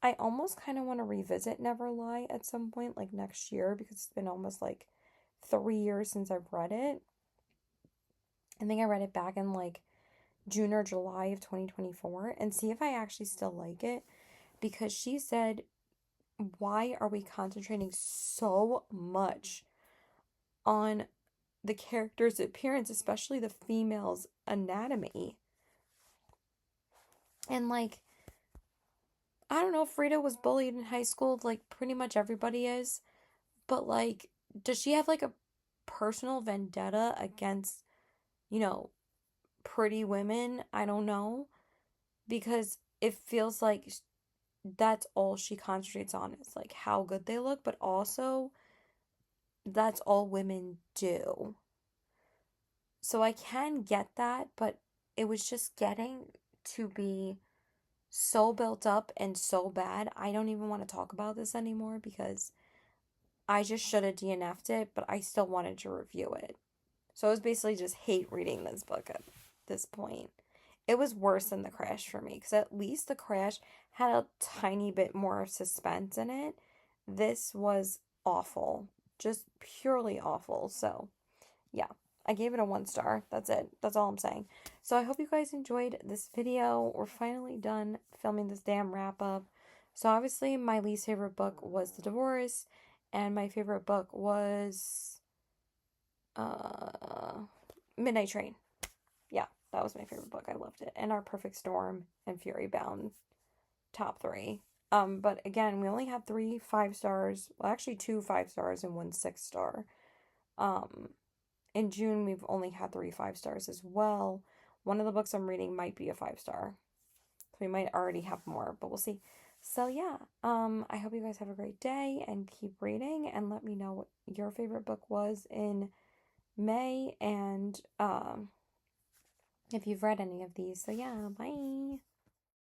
I almost kind of want to revisit Never Lie at some point, like next year, because it's been almost like 3 years since I've read it. I think I read it back in like June or July of 2024, and see if I actually still like it. Because she said, why are we concentrating so much on the character's appearance, especially the female's anatomy? And like, I don't know, Frida was bullied in high school, like pretty much everybody is. But like, does she have like a personal vendetta against, pretty women? I don't know. Because it feels like that's all she concentrates on, is like how good they look, but also that's all women do. So I can get that, but it was just getting to be so built up and so bad. I don't even want to talk about this anymore because I just should have DNF'd it, but I still wanted to review it. So I was basically just hate reading this book at this point. It was worse than The Crash for me, because at least The Crash had a tiny bit more suspense in it. This was awful. Just purely awful. So, yeah. I gave it a 1 star. That's it. That's all I'm saying. So I hope you guys enjoyed this video. We're finally done filming this damn wrap up. So obviously my least favorite book was The Divorce, and my favorite book was Midnight Train. Yeah, that was my favorite book. I loved it. And Our Perfect Storm and Fury Bound, top 3. But again, we only had 3 5 stars. Well, actually 2 5 stars and 1 6 star. In June, we've only had 3 5 stars as well. One of the books I'm reading might be a 5 star. So we might already have more, but we'll see. So yeah, I hope you guys have a great day and keep reading, and let me know what your favorite book was in May, and if you've read any of these. So yeah, bye.